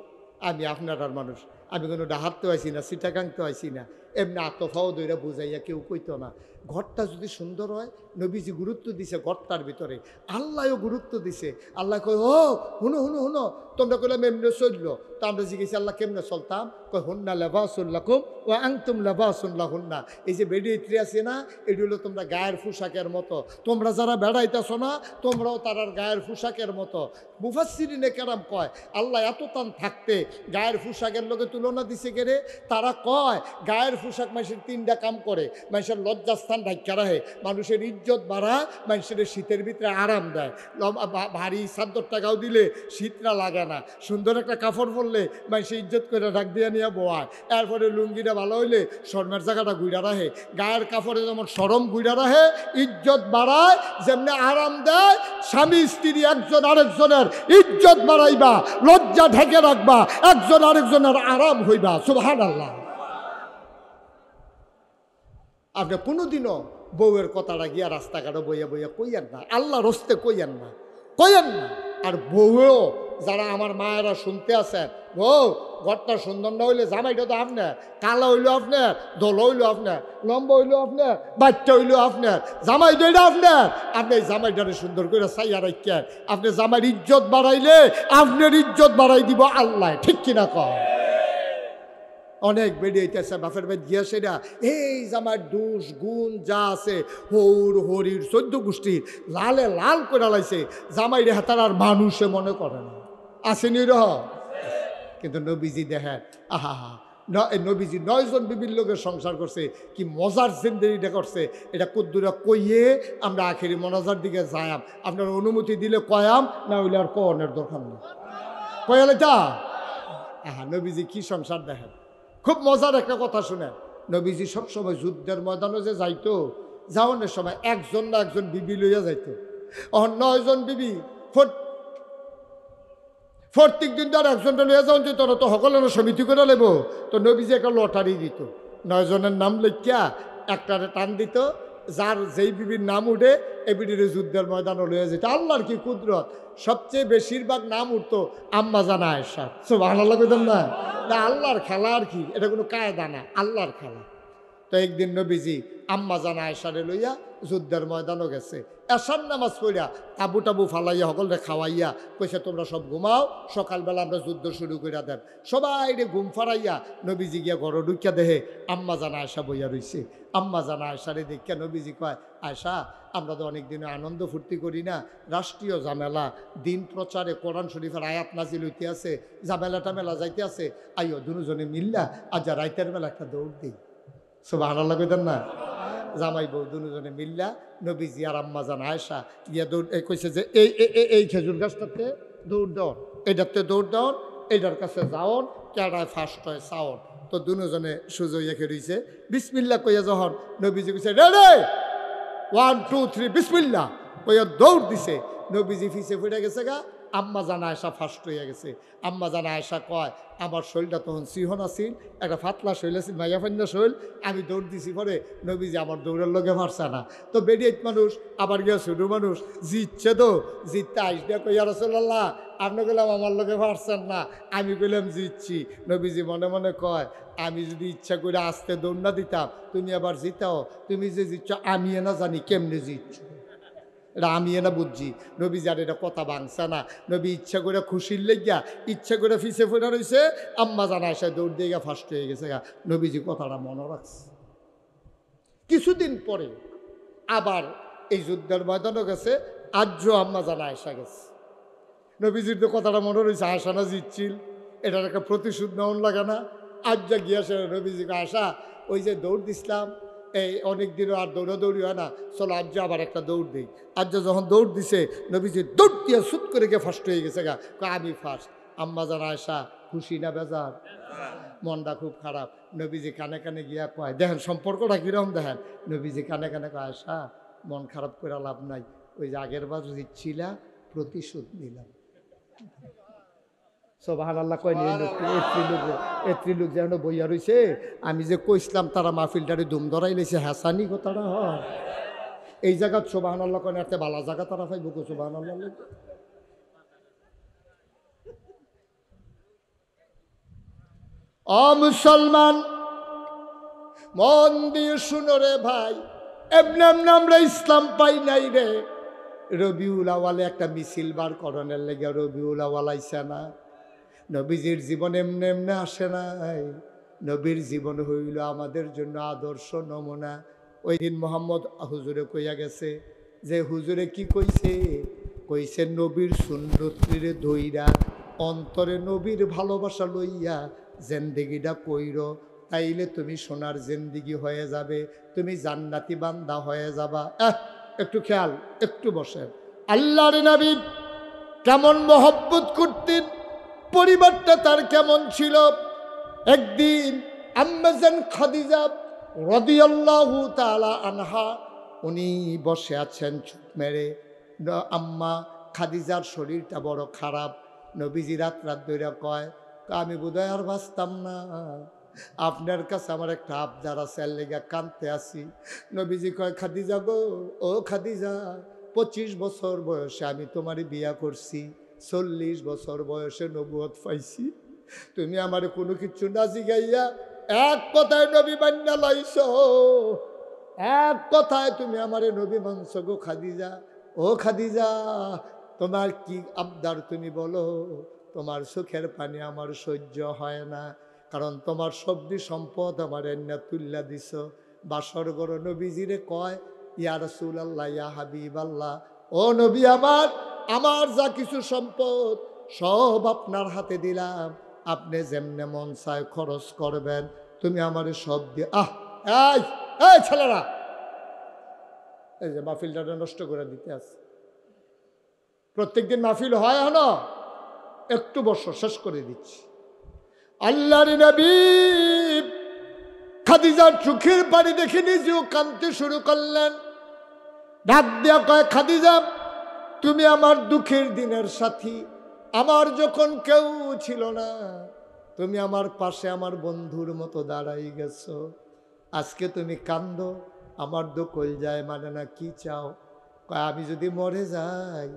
আমি আপনার মানুষ। আমি কোনো ডাহাততে আইছি না, সিটাকাংতে আইছি না, এমনি আতফাও দইরা বুঝাইয়া কেউ কইতো না। ঘরটা যদি সুন্দর হয়, নবীজি গুরুত্ব দিছে ঘরটার ভিতরে, আল্লাহও গুরুত্ব দিছে। আল্লাহ কয়, ও হুনো হুনো হুনো, তোমরা কইলাম এমনি চললো। তো আমরা জিজ্ঞেস আল্লাহ কেমনে চলতাম? কয় হুন্না লেবাসুল্লাকুম ও আংতুম লেবাসুল্লাহ হুন্না। এই যে বেড়িয়ে আছে না, এটি হলো তোমরা গায়ের পোশাকের মতো। তোমরা যারা বেড়াইতেছ না, তোমরাও তারার গায়ের পোশাকের মতো। মুফাসসিরিনে কেরাম কয় আল্লাহ এত টান থাকতে গায়ের পোশাকের লোকে তুলনা দিছে কেরে। তারা কয় গায়ের পোশাক মানুষের 3টা কাম করে। মানুষের লজ্জাস্থান ঢাকা রাখে, মানুষের ইজ্জত বাড়ায়, মানুষের শীতের ভিতরে আরাম দেয়। ভারী চাদর টাকাও দিলে শীতটা লাগে না। সুন্দর একটা কাপড় পরলে মানুষের ইজ্জত করে ডাক দিয়ে নিয়ে বোয়ায়। এরপরে লুঙ্গিটা ভালো হইলে শর্মের জায়গাটা গুইড়া রাখে। গায়ের কাপড়ে যেমন শরম গুইড়া রাখে, ইজ্জত বাড়ায়, যেমনি আরাম দেয়। স্বামী স্ত্রী একজন আরেকজনের ইজ্জত বাড়াইবা, লজ্জা ঢেকে রাখবা, একজন আরেকজনের আরাম হইবা। সুবহানাল্লাহ। আপনি কোনোদিনও বউয়ের কথাটা গিয়া রাস্তাঘাটে বইয়া বইয়া কইয়েন না, আল্লাহ রস্তে কইয়েন না, কইয়েন না। আর বউও যারা আমার মায়েরা শুনতে আছেন, বউ ঘরটা সুন্দর না হইলে জামাইটা তো আপনার, কালো হইলো আপনার, দোল হইলো আপনার, লম্বা হইলো আপনার, বাচ্চা হইলো আপনার, জামাই দইটা আপনার। আপনি এই জামাইটারে সুন্দর করে চাইয়া রাখেন। আপনি জামাইয়ের ইজ্জত বাড়াইলে আপনার ইজ্জত বাড়াই দিব আল্লাহ। ঠিক কিনা কয়? অনেক বেরিয়েছে বাপের বাড়ি গিয়া সেটা এই জামার দোষ গুণ যা আছে হৌর হরির 14 গোষ্ঠীর লালে লাল করে লাইছে। জামাই রে হাতার আর মানুষে মনে করে না, আসেনি রহ। কিন্তু নবীজি দেখেন, আহা হা, নবীজি 9 জন বিবির লোকের সংসার করছে, কি মজার জিন্দেগিটা করছে। এটা কদ্দুরা কইয়ে আমরা আখেরি মনাজার দিকে যায়াম। আপনার অনুমতি দিলে কয়াম, না হইলে আর কনের দরকার নেই। কয়ালে তা আহা, নবীজি কি সংসার দেখেন। খুব মজার একটা কথা শুনেন, নবীজি সবসময় যুদ্ধের ময়দানে যে যাইতো, যাওয়ানোর সময় একজন না একজন বিবি লইয়া যাইতো। 9 জন বিবি প্রত্যেক দিন তো আর একজনটা লইয়া যাওয়া যেত না, তো সকলের সমিতি করে নেব। তো নবীজি একটা লটারি দিত, 9 জনের নাম লিখিয়া একটারে টান দিত, যার যেই বিবির নাম উঠে এই বিবির যুদ্ধের ময়দানও লয়ে যেত। আল্লাহর কি কুদরত, সবচেয়ে বেশিরভাগ নাম উঠতো আম্মা জানা আয়েশা। সুবহানাল্লাহ কইতাম না? না, আল্লাহর খেলা আর কি, এটা কোনো কায়দা না, আল্লাহর খেলা। তো একদিন নবীজি আম্মা জানা আয়েশারে লইয়া যুদ্ধের ময়দানও গেছে। এশার নামাজ পড়িয়া তাবু টাবু ফালাইয়া সকলরে খাওয়াইয়া কইছে তোমরা সব ঘুমাও, সকালবেলা আমরা যুদ্ধ শুরু করিয়া দেন। সবাই রে ঘুম ফারাইয়া নবীজি গিয়া ঘর ঢুকিয়া দেহে আম্মা জানা আয়েশা বইয়া রইছে। আম্মা জানা আয়েশারে দেখিয়া নবীজি কয়, আয়েশা আমরা তো অনেক দিনে আনন্দ ফুর্তি করি না, রাষ্ট্রীয় ঝামেলা, দিন প্রচারে কোরআন শরীফের আয়াত নাজিল হইতে আছে, ঝামেলা টামেলা যাইতে আছে, আইও দুজনে মিল্লা আজ রাইতের বেলা একটা দৌড় দিই। সুবহানাল্লাহ কইতেন না? জামাই বউ দুজনে মিল্লা নবীজি আর আম্মা জান আয়েশা গিয়া দৌড় কইছে যে এই খেজুর গাছটাতে দৌড় দেওয়ার, এইটাতে দৌড় দেওয়ার, এইটার কাছে যাওন, কেডায় ফার্স্ট হয় চাওন। তো দুজনে সুযোগ এঁকে রইছে। বিসমিল্লা কইয়া যখন নবীজি কইছে রেডি 1 2 3 বিসমিল্লা কইয়া দৌড় দিছে। নবীজি ফিসে ফুটে গেছে গা, আম্মা জানা আয়েশা ফার্স্ট হইয়া গেছে। আম্মা জানা আয়েশা কয় আমার শরীরটা তখন সিহন আসিল, একটা ফাতলা শরীর আছিল, মাইয়া ফান্না শরীর, আমি দৌড় দিছি পরে নবীজি আমার দৌড়ের লোকে পারছে না। তো বেরিয়েট মানুষ আবার গিয়া ছোটো মানুষ জিতছে, তো জিততে আইসা কইয়া রাসূলুল্লাহ আপনি কইলাম আমার লোকে পারছেন না, আমি কইলাম জিতছি। নবীজি মনে মনে কয় আমি যদি ইচ্ছা করে আসতে দৌড় না দিতাম তুমি আবার জিতাও, তুমি যে জিতছ আমি না জানি কেমনে জিতছ, এটা আমি না বুঝছি। নবী যার এটা কথা ভাঙছে না, নবী ইচ্ছা করে খুশির লেগিয়া ইচ্ছা করে ফিসে ফোটা রয়েছে। আম্মা জানা আয়েশা দৌড় দিয়ে ফার্স্ট হয়ে গেছে গা। নবীজি কথাটা মনে রাখছে। কিছুদিন পরে আবার এই যুদ্ধের ময়দানও গেছে, আজও আম্মা জানা আয়েশা গেছে। নবীজির তো কথাটা মনে রয়েছে, আয়েশা না জিতছিল, এটার একটা প্রতিশোধ নেওয়ান লাগে না। আজ যা গিয়েছে নবীজিকে, আয়েশা ওই যে দৌড় দিছিলাম এই অনেক দিনও আর দৌড়াদৌড়ি হয় না, চলো আজ আবার একটা দৌড় দিই। আজ যখন দৌড় দিছে নবীজি দৌড় দিয়ে সুত করে গিয়ে ফার্স্ট হয়ে গেছে গা, আমি ফার্স্ট। আম্মা জানা আয়েশা খুশি না বেজার, মনটা খুব খারাপ। নবীজি কানে কানে গিয়া কয়, দেখেন সম্পর্কটা কিরকম দেখেন, নবীজি কানে কানে কয় আয়েশা মন খারাপ করে লাভ নাই, ওই যে আগের বার জিতছিলা প্রতিশোধ নিলাম। সুবহানাল্লাহ কয় নি এত্রিলোক যেন বইয়া রইছে, আমি যে কইছিলাম তারা মাহফিলটারে দুম ধরাই লইছে, হাসানি কথাটা হয় এই জায়গাত। সুবহানাল্লাহ কয় এতে বালা জায়গা তারা পাইব কো সুবহানাল্লাহ। ও মুসলমান মন দিয়ে শুনো রে ভাই, এমনি এমনি আমরা ইসলাম পাই নাই রে। রবিউল আওয়ালে একটা মিছিল বার করণের লেগে রবিউল আওয়াল আইসা না, নবীজির জীবন এমনি এমনি আসে নাই। নবীর জীবন হইল আমাদের জন্য আদর্শ নমুনা। ওই দিন মোহাম্মদ হুজুরে কইয়া গেছে যে হুজুরে কি কইছে, কইছে নবীর সুন্নতরে ধইরা অন্তরে নবীর ভালোবাসা লইয়া জিন্দেগিটা কইর, তাইলে তুমি সোনার জিন্দেগি হয়ে যাবে, তুমি জান্নাতি বান্দা হয়ে যাবা। একটু খেয়াল, একটু বসেন। আল্লাহর নবী কেমন মহব্বত করতেন, পরিবারটা তার কেমন ছিল। একদিন আম্মা জান খাদিজা রাদিয়াল্লাহু তাআলা আনহা উনি বসে আছেন চুপ মেরে। আম্মা খাদিজার শরীরটা বড় খারাপ। নবীজি রাত রাত ধরে কয় আমি বোধহয় আর বাঁচতাম না, আপনার কাছে আমার একটা আবদার আছে, এর লেগা কাঁদতে আসি। নবীজি কয় খাদিজা গো, ও খাদিজা 25 বছর বয়সে আমি তোমারই বিয়া করছি, 40 বছর বয়সে নবুয়ত পাইছি, তুমি আমারে কোনো কিছু না জিগাইয়া এক কথায় নবী বান্না লাইছ, এক কথায় তুমি আমারে নবী মানছ গো খাদিজা। ও খাদিজা তোমার কি আবদার তুমি বলো, তোমার চোখের পানি আমার সহ্য হয় না, কারণ তোমার সবজি সম্পদ আমার এন্না তুল্লা দিছ। বাসর গড় নবীজিরে কয় ইয়া রাসূলুল্লাহ ইয়া হাবিবাল্লাহ, ও নবী আমার, আমার যা কিছু সম্পদ সব আপনার হাতে দিলাম, আপনি যেমনে মন চায় খরচ করবেন, তুমি আমার সব দিয়ে। এই ছেলেরা, এই যে মাহফিলটা নষ্ট করে দিতে আছে। প্রত্যেকদিন মাহফিল হয় হলো, একটু বছর শেষ করে দিচ্ছি। আল্লাহর নবী খাদিজার চোখের পানি দেখে নিজেও কাঁদতে শুরু করলেন। ডাক দিয়া কয় খাদিজা তুমি আমার দুঃখের দিনের সাথী, আমার যখন কেউ ছিল না তুমি আমার পাশে আমার বন্ধুর মতো দাঁড়াই গেছো, আজকে তুমি কান্দো, আমার দোকল যায় মানে না, কি চাও? কয় আমি যদি মরে যাই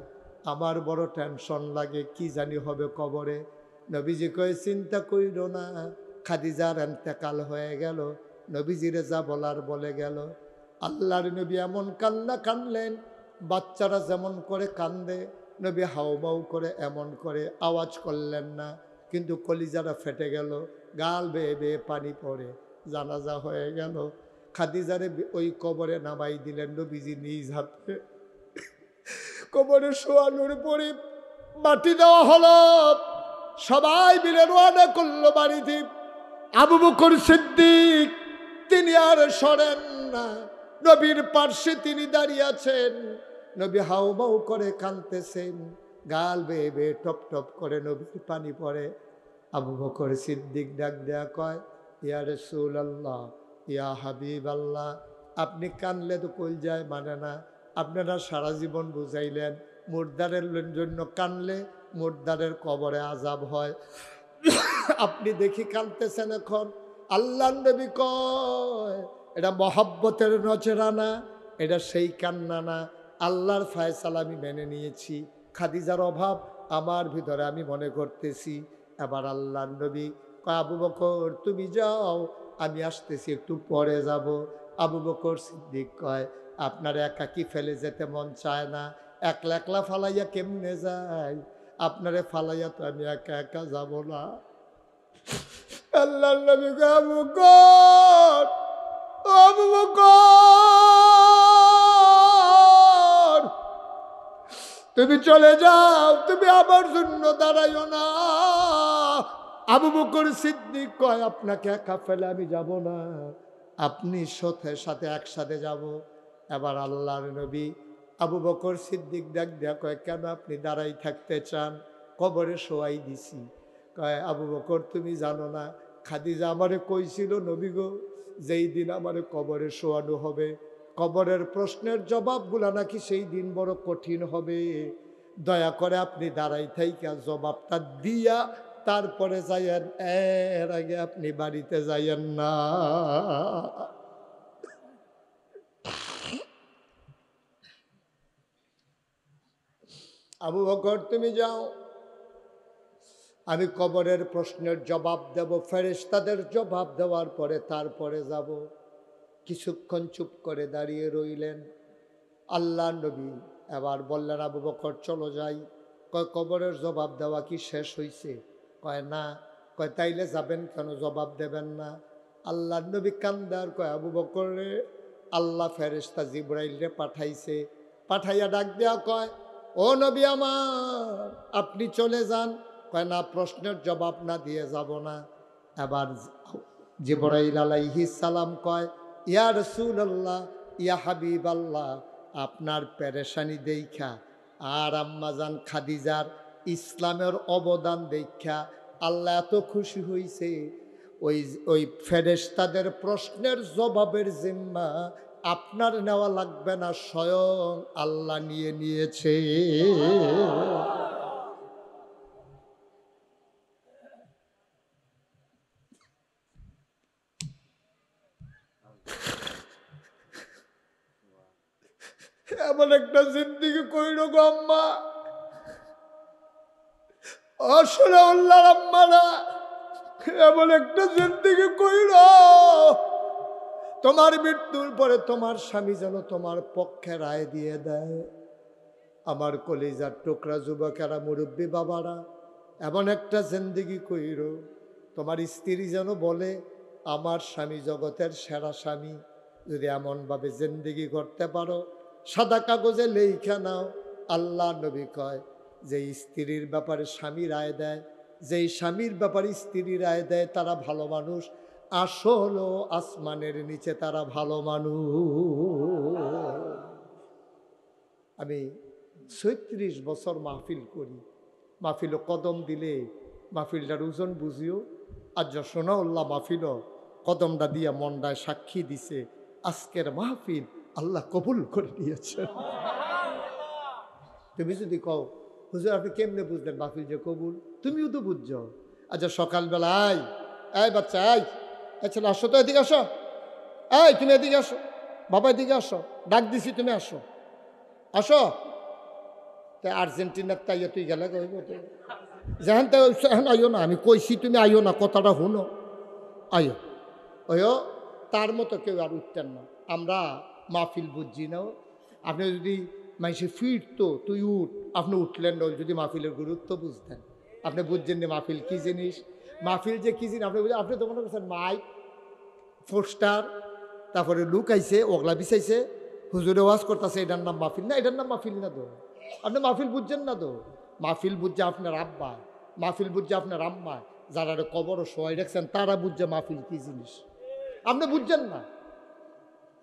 আমার বড় টেনশন লাগে, কি জানি হবে কবরে। নবীজি কয় চিন্তা কইরো না, খাদিজার এন্তেকাল হয়ে গেল, নবীজিরে যা বলার বলে গেল। আল্লাহর নবী এমন কান্না কানলেন, বাচ্চারা যেমন করে কান্দে নবী হাউমাউ করে এমন করে আওয়াজ করলেন না, কিন্তু কলিজারা ফেটে গেল, গাল বেয়ে বেয়ে পানি পড়ে, জানাজা হয়ে গেল। খাদিজারে ওই কবরে নামাই দিলেন নবীজি নিজ হাতে। কবরে শোয়ানোর পরে মাটি দেওয়া হলো, সবাই মিলে রওনা করলো বাড়িতে। আবু বকর সিদ্দিক তিনি আর সরেন না, নবীর পার্শ্বে তিনি দাঁড়িয়ে আছেন। নবী হাউমাউ করে কাঁদতেছেন, গাল বেয়ে বেয়ে টপ টপ করে নবীর পানি পড়ে। আবু বকর সিদ্দিক ডাক দেয়া কয়, ইয়া রাসূলুল্লাহ, ইয়া হাবিবাল্লাহ, আপনি কানলে তো কল যায় মানে না। আপনারা সারা জীবন বুঝাইলেন মুর্দারের জন্য কানলে মুর্দারের কবরে আযাব হয়, আপনি দেখি কাঁদতেছেন এখন। আল্লাহ নবী কয়, এটা মহব্বতের নজরানা, এটা সেই কান্না না। আল্লাহর ফায়সালা আমি মেনে নিয়েছি, খাদিজার অভাব আমার ভিতরে আমি মনে করতেছি। এবার আল্লাহ নবী কয়, আবু বকর তুমি যাও, আমি আসতেছি, একটু পরে যাব। আবু বকর সিদ্দিক কয়, আপনার একাকি ফেলে যেতে মন চায় না, একলা একলা ফালাইয়া কেমনে যায়? আপনারে ফালাইয়া তো আমি একা একা যাব না। আল্লাহ নবী কয়, আবু বকর, আবু বকর তুমি চলে যাও, তুমি আমার জন্য দাঁড়াইও না। আবু বকর সিদ্দিক কয়, আপনাকে একা ফেলে আমি যাব না, আপনি সাথে সাথে একসাথে যাব। এবার আল্লাহর নবী আবু বকর সিদ্দিক ডাক দেয়া কয়, কেন আপনি দাঁড়াই থাকতে চান? কবরে শোয়াই দিছি। কয়, আবু বকর তুমি জানো না, খাদিজা আমারে কইছিল নবী গো, যেই দিন আমারে কবরে শোয়ানো হবে, কবরের প্রশ্নের জবাবগুলা নাকি সেই দিন বড় কঠিন হবে, দয়া করে আপনি দাঁড়াই থাইকা জবাবটা দিয়া তারপরে যাইয়েন, এর আগে আপনি বাড়িতে যাইয়েন না। আবু বকর তুমি যাও, আমি কবরের প্রশ্নের জবাব দেব, ফেরেশতাদের জবাব দেওয়ার পরে তারপরে যাব। কিছুক্ষণ চুপ করে দাঁড়িয়ে রইলেন। আল্লাহ নবী এবার বললেন, আবু বকর চলো যাই। কয়, কবরের জবাব দেওয়া কি শেষ হইছে? কয় না। কয়, তাইলে যাবেন কেন, জবাব দেবেন না? আল্লাহ নবী কান্দার কয়, আবু বকর রে, আল্লাহ ফেরেশতা জিবরাইলরে পাঠাইছে, পাঠাইয়া ডাক দেয়া কয়, ও নবী আমার, আপনি চলে যান। কয়, না, প্রশ্নের জবাব না দিয়ে যাব না। এবার জিবরাইল আলাইহিস সালাম কয়, ইয়া রাসূলুল্লাহ, ইয়া হাবিবাল্লাহ, আপনার পেরেশানি দেইখা আর আম্মাজান খাদিজার ইসলামের অবদান দেখা আল্লাহ এত খুশি হইছে, ওই ফেরেশতাদের প্রশ্নের জবাবের জিম্মা আপনার নেওয়া লাগবে না, স্বয়ং আল্লাহ নিয়ে নিয়েছে। এমন একটা জিন্দিগি কইল গো আম্মা, আসলে আল্লাহর আম্মারা, এমন একটা জিন্দিগি কইল, তোমার মৃত্যুর পরে তোমার স্বামী যেন তোমার পক্ষে রায় দিয়ে দেয়। আমার কলিজার টুকরা যুবকেরা, মুরব্বী বাবারা, এমন একটা জিন্দিগি কইল, তোমার স্ত্রী যেন বলে আমার স্বামী জগতের সেরা স্বামী। যদি এমনভাবে জিন্দিগি করতে পারো, সাদা কাগজে লেখা নাও। আল্লাহ নবী কয়, যে স্ত্রীর ব্যাপারে স্বামী রায় দেয়, যেই স্বামীর ব্যাপারে স্ত্রী রায় দেয়, তারা ভালো মানুষ। আসল আসমানের নিচে তারা ভালো মানুষ। আমি ৩৬ বছর মাহফিল করি, মাহফিল কদম দিলে মাহফিলটার ওজন বুঝিও। আজ সোনাউল্লাহ মাহফিল কদমটা দিয়া মন্ডায় সাক্ষী দিছে, আজকের মাহফিল আল্লাহ কবুল করে নিয়েছে। তুমি যদি কও, হুজুর আপনি কেমনে বুঝলেন মাহফিল যে কবুল? তুমিও তো বুঝছো। আচ্ছা সকালবেলায়, এই বাচ্চা, এই ছেলে আসো তো, এদিকে আসো, এই তুমি এদিকে আসো, বাবা এদিকে আসো, ডাক দিছি তুমি আসো, আসো। তাই আর্জেন্টিনার তাইয়া তুই গেলে কইব যেহেন তাই আইও না, আমি কইছি তুমি আইও না, কথাটা শুনো, আইও ওইও। তার মতো কেউ আর উঠতেন না। আমরা মাহফিল বুঝছি না। আপনি যদি মানুষে ফিরতো তুই উঠ, আপনি উঠলেন না, যদি মাহফিলের গুরুত্ব বুঝতেন। আপনি বুঝছেন না মাহফিল কী জিনিস, মাহফিল যে কী জিনিস আপনি বুঝলেন। আপনি তো মনে করছেন মাইক, পোস্টার, তারপরে লুক আইছে, ওগলা বিছাইছে, হুজুরে ওয়াজ করতেছে, এটার নাম মাহফিল না, এটার নাম মাহফিল না তো। আপনি মাহফিল বুঝছেন না তো। মাহফিল বুঝছে আপনার আব্বা, মাহফিল বুঝছে আপনার আম্মা, যারা কবরও সবাই রাখছেন তারা বুঝছে মাহফিল কী জিনিস, আপনি বুঝছেন না।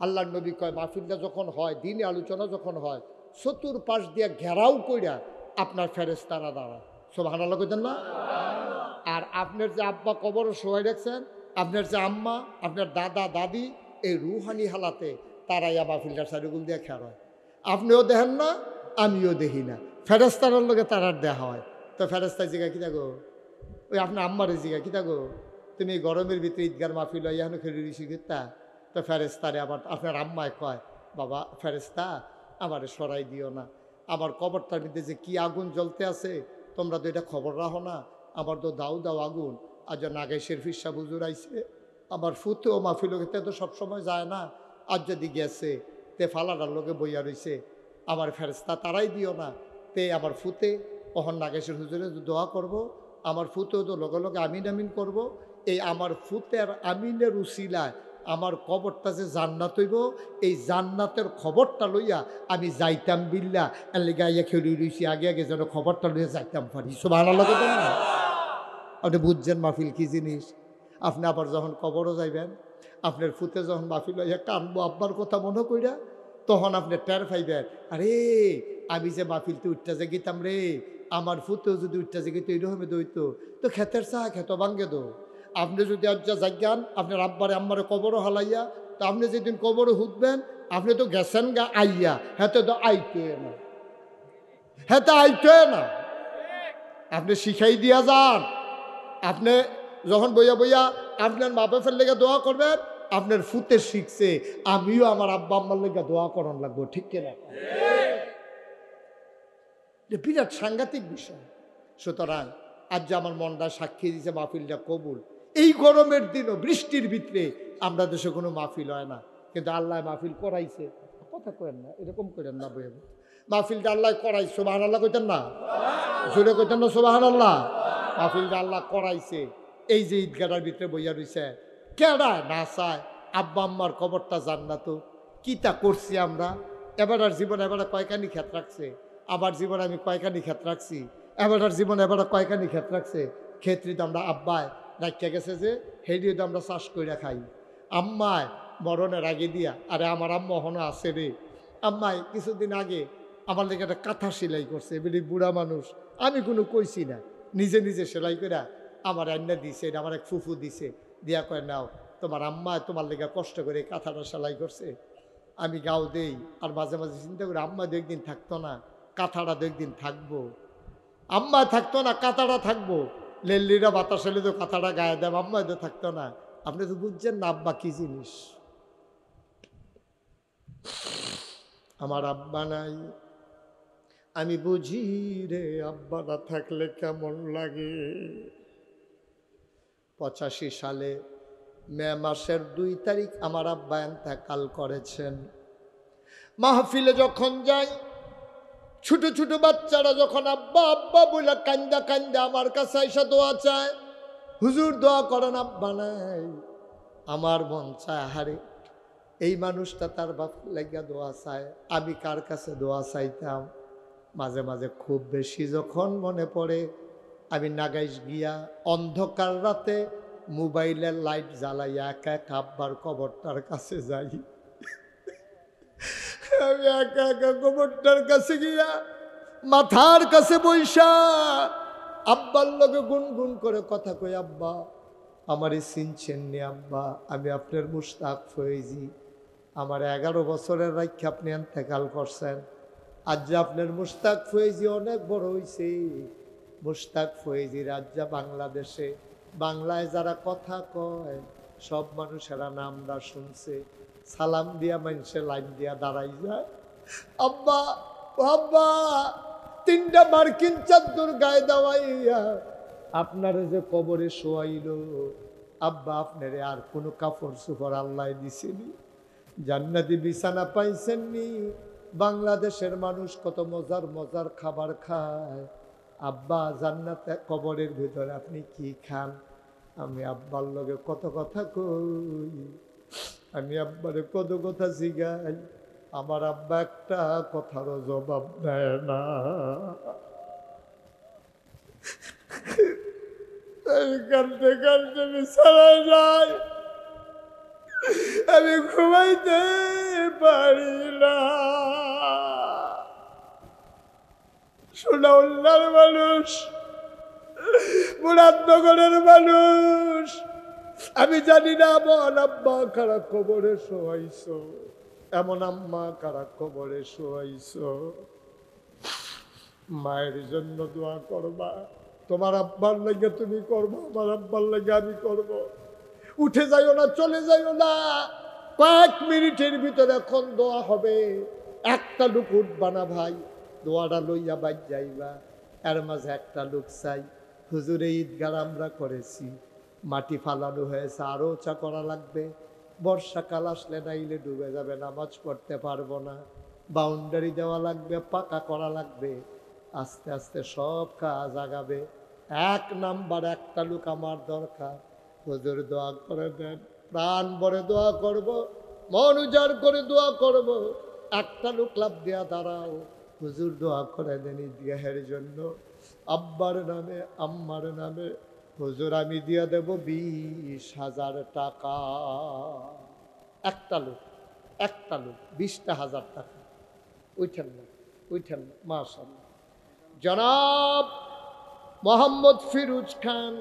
আল্লাহর নবী কয় মাহফিলটা যখন হয়, দিনে আলোচনা যখন হয়, চতুর্পাশ দিয়ে ঘেরাও কইরা আপনার ফেরেশতারা দাঁড়ায়, সুবহানাল্লাহ কইতেন না। আর আপনার যে আব্বা কবরও সবাই রাখছেন, আপনার যে আম্মা, আপনার দাদা দাদি, এই রুহানি হালাতে তারাই মাহফিলটার চারিগুল দিয়ে খেয়ার হয়। আপনিও দেখেন না, আমিও দেখি না, ফেরেশতার লগে তারার দেখা হয়। তো ফেরেশতার জিগা কী থাকো, ওই আপনার আম্মারে জিগা কী থাকো, তুমি গরমের ভিতরে ঈদগার মাহফিল হয় এখন খেলি ঋষি গীতা। তো ফেরেশতারে আবার আপনার আম্মায় কয়, বাবা ফেরেশতা আমারে সরাই দিও না, আমার কবরটার মধ্যে যে কি আগুন জ্বলতে আছে তোমরা তো এটা খবর রাখো না, আমার তো দাউ দাউ আগুন। আজ নাগাই শেরফির সাহ হুজুর আইছে, আমার ফুতেও মাহফিল খেতে তো সবসময় যায় না, আজ যদি গেছে তে ফালাটার লোকে বইয়া রইছে, আমার ফেরেশতা তারাই দিও না। তে আমার ফুতে কখন নাগেশের হুজুরে দোয়া করব, আমার ফুতেও তো লগে লগে আমিন আমিন করব। এই আমার ফুতের আমিনের উসিলায় আমার কবরটা যে জান্নাত হইব, এই জান্নাতের খবরটা লইয়া আমি যাইতাম বিল্লা, এর লেগে আইয়া খেলি রইছি, আগে আগে যেন খবরটা লইয়া যাইতাম পারি, সুবহানাল্লাহ না। আপনি বুঝছেন মাহফিল কি জিনিস। আপনি আবার যখন কবরও যাইবেন, আপনার ফুতে যখন মাহফিল হইয়া কানবো আব্বার কথা মনে কইরা, তখন আপনি টের পাইবেন, আরে আমি যে মাহফিলতে উঠতে যে গীতাম রে, আমার ফুতেও যদি উঠতে যে গীত এইরকমে দইতো, তো খেতের চা খেত ভাঙ্গে দো। আপনি যদি আজ জাগান আপনার আব্বারে আম্মারে কবরও হালাইয়া, তো আপনি যেদিন কবরও হুদবেন, আপনি তো গেছেন গা আইয়া, হেতে তো আইতে না, হেতে আইতে না, আপনি শিখাই দিয়া যান। আপনি যখন বইয়া বইয়া আপনার মা বাপের লেগে দোয়া করবেন, আপনার ফুতে শিখছে আমিও আমার আব্বা আম্মার লেগে দোয়া করান লাগবো, ঠিক কিনা? বিরাট সাংঘাতিক বিষয়। সুতরাং আজ যে আমার মনটা সাক্ষী দিয়েছে মাহফিলটা কবুল। এই গরমের দিনও বৃষ্টির ভিতরে আমরা দেশে কোনো মাহফিল হয় না, কিন্তু আল্লাহ মাহফিল করাইছে। কথা করেন না, এরকম করেন না বইয়া, মাহফিলটা আল্লাহ করাইছে, সুবহানাল্লাহ কইতেন না, জোরে কইতেন না সুবহানাল্লাহ। মাহফিলটা আল্লাহ করাইছে। এই যে ঈদগাটার ভিতরে বইয়া রইছে, কেডা না চায় আব্বা আম্মার কবরটা জান্নাত। কিতা করছি আমরা, এবারের জীবন এবারে কয়খানি ক্ষেত রাখছে, আবার জীবনে আমি কয়খানি ক্ষেত রাখছি, এবারের জীবন এবারে কয়খানি ক্ষেত রাখছে। ক্ষেত্রে তো আমরা আব্বায় রাখিয়া গেছে যে হেডিও তো আমরা চাষ করে খাই। আম্মায় মরণের আগে দিয়া, আরে আমার আম্মা হনো আছে রে, আম্মায় কিছুদিন আগে আমার লেগে একটা কাঁথা সেলাই করছে, বলি বুড়া মানুষ, আমি কোনো কইছি না, নিজে নিজে সেলাই করে আমার রান্না দিছে, এটা আমার এক ফুফু দিছে, দিয়া কয় নাও তোমার আম্মা তোমার লেগে কষ্ট করে কাঁথাটা সেলাই করছে। আমি গাও দেই, আর মাঝে মাঝে চিন্তা করি আম্মা দু একদিন থাকতো না, কাঁথাটা দু একদিন থাকবো, আম্মা থাকতো না কাঁথাটা থাকবো, লেল্লিরা বাতাস হলে তো কাঁথাটা গায়ে দেব, আম্মা তো থাকতো না। আপনি তো বুঝছেন না আব্বা কি জিনিস। আমার আব্বা নাই, আমি বুঝি রে আব্বা না থাকলে কেমন লাগে। 85 সালে মে মাসের 2 তারিখ আমার আব্বা ইন্তেকাল করেছেন। মাহফিলে যখন যাই, ছোট ছোট বাচ্চারা যখন আব্বা আব্বা বলে কান্দা কান্দা আমার কাছে এসে দোয়া চায়, হুজুর দোয়া করেন, আব্বা নাই। আমার মন চায় হারে এই মানুষটা তার বাপ লাগিয়া দোয়া চায়, আমি কার কাছে দোয়া চাইতাম। মাঝে মাঝে খুব বেশি যখন মনে পড়ে, আমি নাগাইশ গিয়া অন্ধকার রাতে মোবাইলের লাইট জ্বালাইয়া একা একা আব্বার কবরটার কাছে যাই। আমি একা একা কবরটার কাছে গিয়া মাথার কাছে বইসা আব্বার লগে গুনগুন করে কথা কই, আব্বা আমারে চিনছেন নি আব্বা, আমি আপনার মুশতাক ফয়েজি, আমার 11 বছরের রাখি আপনি ইন্তেকাল করছেন। আজ যে আপনার মুশতাক ফয়েজি অনেক বড় হয়েছে, মুশতাক ফয়েজির আজ যা বাংলাদেশে বাংলায় যারা কথা কয় সব মানুষেরা নামটা শুনছে। সালাম দিয়া মানুষে লাইন দিয়া দাঁড়াই যায়। আব্বা আব্বা, 3টা মার্কিন চাদর গায়ে দেওয়াইয়া আপনার যে কবরে শোয়াইল, আব্বা আপনারে আর কোনো কাপড় চোপড় আল্লাহ দিছেনি? জান্নাতি বিছানা পাইছেননি? বাংলাদেশের মানুষ কত মজার মজার খাবার খায়, আব্বা জান্নাতে কবরের ভিতরে আপনি কি খান? আমি আব্বার লগে কত কথা কই, আমি আব্বারে কত কথা জিগাই, আমার আব্বা একটা কথারও জবাব দেয় না। কাঁদতে কাঁদতে বিছানায় যাই, আমি ঘুমাইতে পারি না। সোনাউল্লার মানুষ, মুরাদনগরের মানুষ, আমি জানি না আমার আব্বা কারা কবরে শোয়াইছো, এমন আম্মা কারা কবরে শোয়াইছো। মায়ের জন্য দোয়া করবা, তোমার আব্বার লাগে তুমি করবো, আমার আব্বার লাগে আমি করব। উঠে যাইও না, চলে যাইও না, কয়েক মিনিটের ভিতরে এখন দোয়া হবে। একটা লোক উঠবা না ভাই, দোয়াটা লইয়া বাইর যাইবা। এর মাঝে একটা লোক চাই, হুজুরে ঈদগাহ আমরা করেছি, মাটি ফালানো হয়েছে, আরও উঁচা করা লাগবে, বর্ষাকাল আসলে নাইলে ডুবে যাবে, নামাজ পড়তে পারবো না, বাউন্ডারি দেওয়া লাগবে, পাকা করা লাগবে। আস্তে আস্তে সব কাজ আগাবে। 1 নাম্বার একটা লোক আমার দরকার, হুজুর দোয়া করে দেন, প্রাণ ভরে দোয়া করব, মন উজাড় করে দোয়া করব। একটা লোক লাভ দেয়া দাঁড়াও, হুজুর দোয়া করে দেন ঈদগাহের জন্য, আব্বার নামে আম্মার নামে, হুজুর আমি দিয়ে দেব 20,000 টাকা। একটা লোক 20,000 টাকা। উঠেন না, উঠেন না, মাশাআল্লাহ। জনাব মোহাম্মদ ফিরোজ খান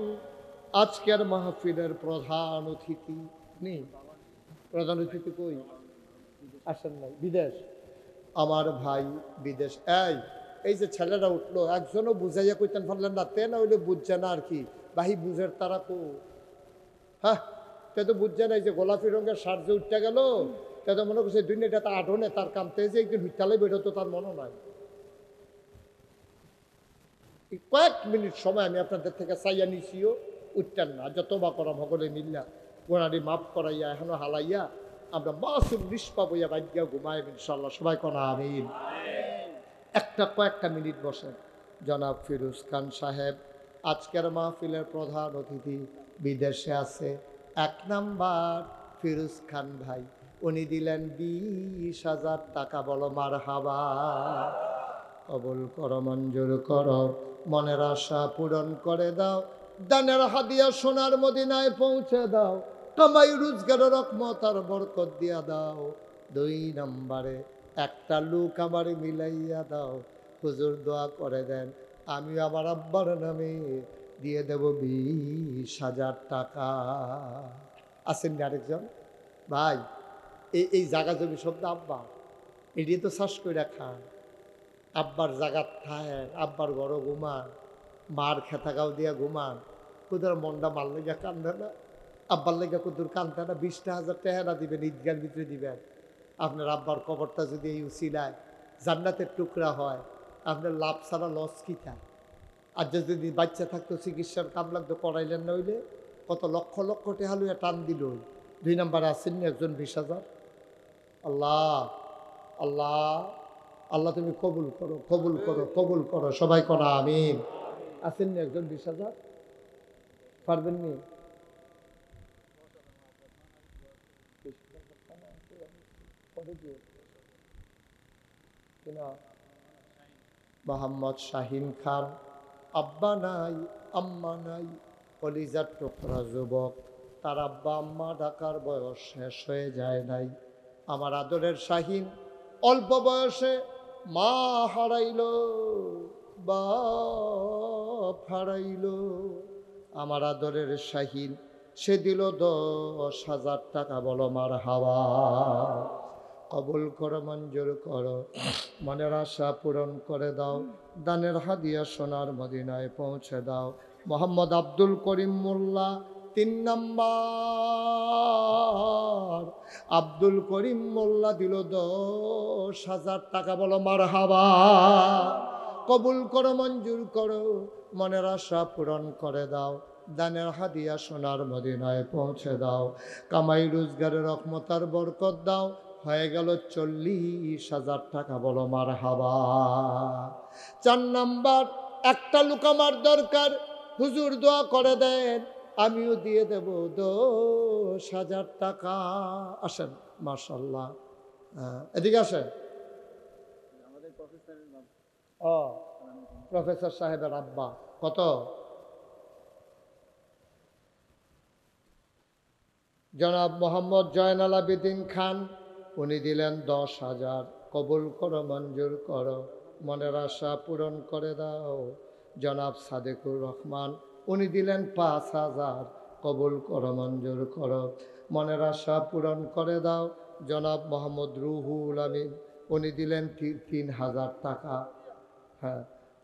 আজকের মাহফিলের প্রধান অতিথি। নেই প্রধান অতিথি কই? আসেন নাই, বিদেশ। আমার ভাই বিদেশ। এই যে ছেলেরা উঠলো, একজনও বুঝাইয়া কইতেন পারলেন না, তে না হইলে বুঝছে না আর কি, বাহি বুঝের তারা কো। হ্যাঁ, তে তো বুঝছে না, এই যে গোলাপি রঙের শার্ট যে উঠতে গেল, তে তো মনে করছে দুনিয়াটা আঠনে তার কামতে যে একদিন হুইটালে বেরোতো, তার মনে নাই। কয়েক মিনিট সময় আমি আপনাদের থেকে চাইয়া নিছিও, উঠতেন না। যত বা করা ভগলে মিল্লা গোড়ারি মাফ করাইয়া এখনো হালাইয়া আমরা মাসুম নিষ্পাপ হইয়া বাইয়া ঘুমাই ইনশাল্লাহ। সবাই কোনা আমিন। কয়েকটা মিনিট বসেন। জনাব ফিরোজ খান সাহেব আজকের মাহফিলের প্রধান অতিথি, বিদেশে আছে। 1 নাম্বার ফিরোজ খান ভাই, উনি দিলেন 20,000 টাকা। বলো মারহাবা। কবুল করো, মঞ্জুর করো, মনের আশা পূরণ করে দাও, দানের হাদিয়া সোনার মদিনায় পৌঁছে দাও, কামাই রোজগারের রহমত আর বরকত দিয়া দাও। 2 নম্বরে একটা লোক আমার মিলাইয়া দাও, হুজুর দোয়া করে দেন, আমি আমার আব্বার নামে দিয়ে দেব 20,000 টাকা। আছেন আরেকজন ভাই? এই জায়গা জমি শব্দ আব্বা, এটি তো চাষ করে খান। আব্বার জাগাত থায়, আব্বার ঘরও ঘুমান, মার খেতাগাও দিয়া ঘুমান, কুদুর মনটা মার লেগে কান্দে না, আব্বার লেগে কুদুর কান্দে না। 20,000 টাকা দিবেন, ঈদগার ভিতরে দিবেন। আপনার আব্বার কবরটা যদি এই উসিলায় জান্নাতের টুকরা হয়, আপনার লাভ ছাড়া লস কি থাকে? আর যদি বাচ্চা থাকতো চিকিৎসার কাম লাগতো, করাইলেন না হইলে কত লক্ষ লক্ষ টাকা লইয়া টান দিল। 2 নম্বরে আসেননি একজন 20,000। আল্লাহ আল্লাহ আল্লাহ তুমি কবুল করো, কবুল করো, কবুল করো, সবাই করো আমিন। আসেননি একজন 20,000? পারবেন নি? মোহাম্মদ শাহিন খান, আব্বা নাই আম্মা নাই, কলিজার টুকরা যুবক, তার আব্বা আম্মা ডাকার বয়স শেষ হয়ে যায় নাই। আমার আদরের শাহিন অল্প বয়সে মা হারাইল, বাপ হারাইল। আমার আদরের শাহিন সে দিল 10,000 টাকা। বলো মারহাবা। কবুল করো, মঞ্জুর করো, মনের আশা পূরণ করে দাও, দানের হাদিয়া সোনার মদিনায় পৌঁছে দাও। মোহাম্মদ আব্দুল করিম মোল্লা 3 নাম্বার নম্বর। আব্দুল করিম মোল্লা দিল 10,000 টাকা। বলো মারহাবা। কবুল করো, মঞ্জুর করো, মনের আশা পূরণ করে দাও, দানের হাদিয়া সোনার মদিনায় পৌঁছে দাও, কামাই রোজগারের রহমতার বরকত দাও। হয়ে গেল 40,000 টাকা। বলো মারহাবা। 4 নাম্বার, একটা লোক আমার দরকার, হুজুর দোয়া করে দেন, আমিও দিয়ে দেব 10,000 টাকা। আসেন, মাশাআল্লাহ। এদিকে আসেন। ও প্রফেসর সাহেবের আব্বা। কত? জনাব মোহাম্মদ জয়নাল আবেদিন খান, উনি দিলেন 10,000। কবুল করো, মঞ্জুর করো, মনের আশা পূরণ করে দাও। জনাব সাদেকুর রহমান, উনি দিলেন 5,000। কবুল করো, মঞ্জুর করো, মনের আশা পূরণ করে দাও। জনাব মোহাম্মদ রুহুল আমিন, উনি দিলেন 3,000 টাকা। হ্যাঁ,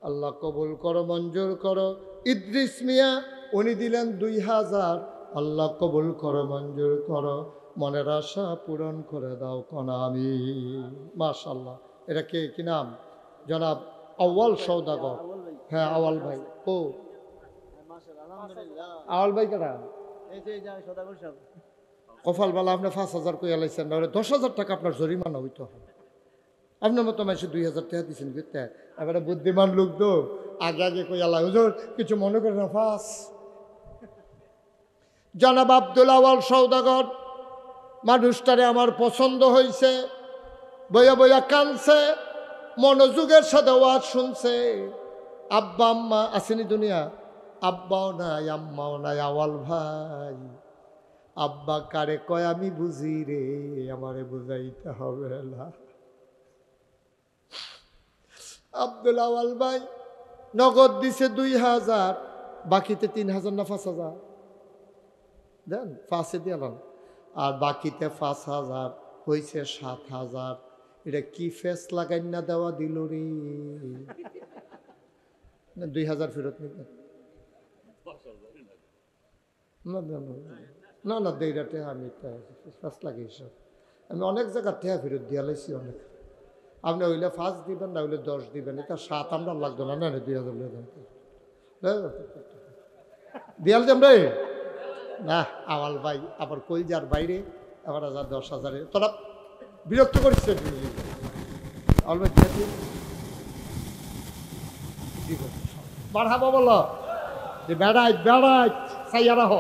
আল্লাহ কবুল করো, মঞ্জুর করো। ইদ্রিস মিয়া, উনি দিলেন 2,000। আল্লাহ কবুল করো, মঞ্জুর করো, মনের আশা পূরণ করে দাও। কোন আমি। মাশাআল্লাহ। এটা কে, কি নাম? জনাব আউয়াল সওদাগর। হ্যাঁ, আওয়াল ভাই। ও আওয়াল ভাই কারা? কফাল বালা, আপনি 5,000 কই আলাইছেন না? 10,000 টাকা আপনার জরিমানা হইতে হবে। আপনার মতো মাসে 2,000 টাকা দিচ্ছেন। এবারে বুদ্ধিমান লোক তো আগে আগে কই আল্লাহ হুজুর কিছু মনে করে না। ফাঁস। জনাব আব্দুল আওয়াল সওদাগর, মানুষটারে আমার পছন্দ হয়েছে, বইয়া বইয়া কানছে, মনোযোগের সাথে ওয়াজ শুনছে। আব্বা আম্মা আসেনি দুনিয়া, আব্বাও নাই আম্মাও নাই। আওয়াল ভাই, আব্বা কারে কয় আমি বুঝি রে, আমারে বুঝাইতে হবে না। আব্দুল আওয়াল ভাই নগদ দিছে 2,000, বাকিতে 3,000 না 5,000 দেন, 5 দিলাম, আর বাকিতে 5,000 হয়েছে 7,000। এটা কি ফেস লাগাই না দেওয়া দিল রে। 2,000 ফেরত নিবে না? না না, দেড়াতে আমি ফেস লাগিয়েছ। আমি অনেক জায়গার টেহা ফেরত দিয়া লাইছি অনেক। আপনি হইলে 5 দিবেন, না হইলে 10 দিবেন। এটা 7 আমরা লাগতো না। না 2,000 দিয়াল দেন রে না। আওয়াল ভাই আবার কই যার বাইরে আবার 10,000 তোরা বিরক্ত করিস। আওয়াল ভাই দিব বাড়াবো বলো যে বেড়াই বেড়াই সাইয়ারা হ।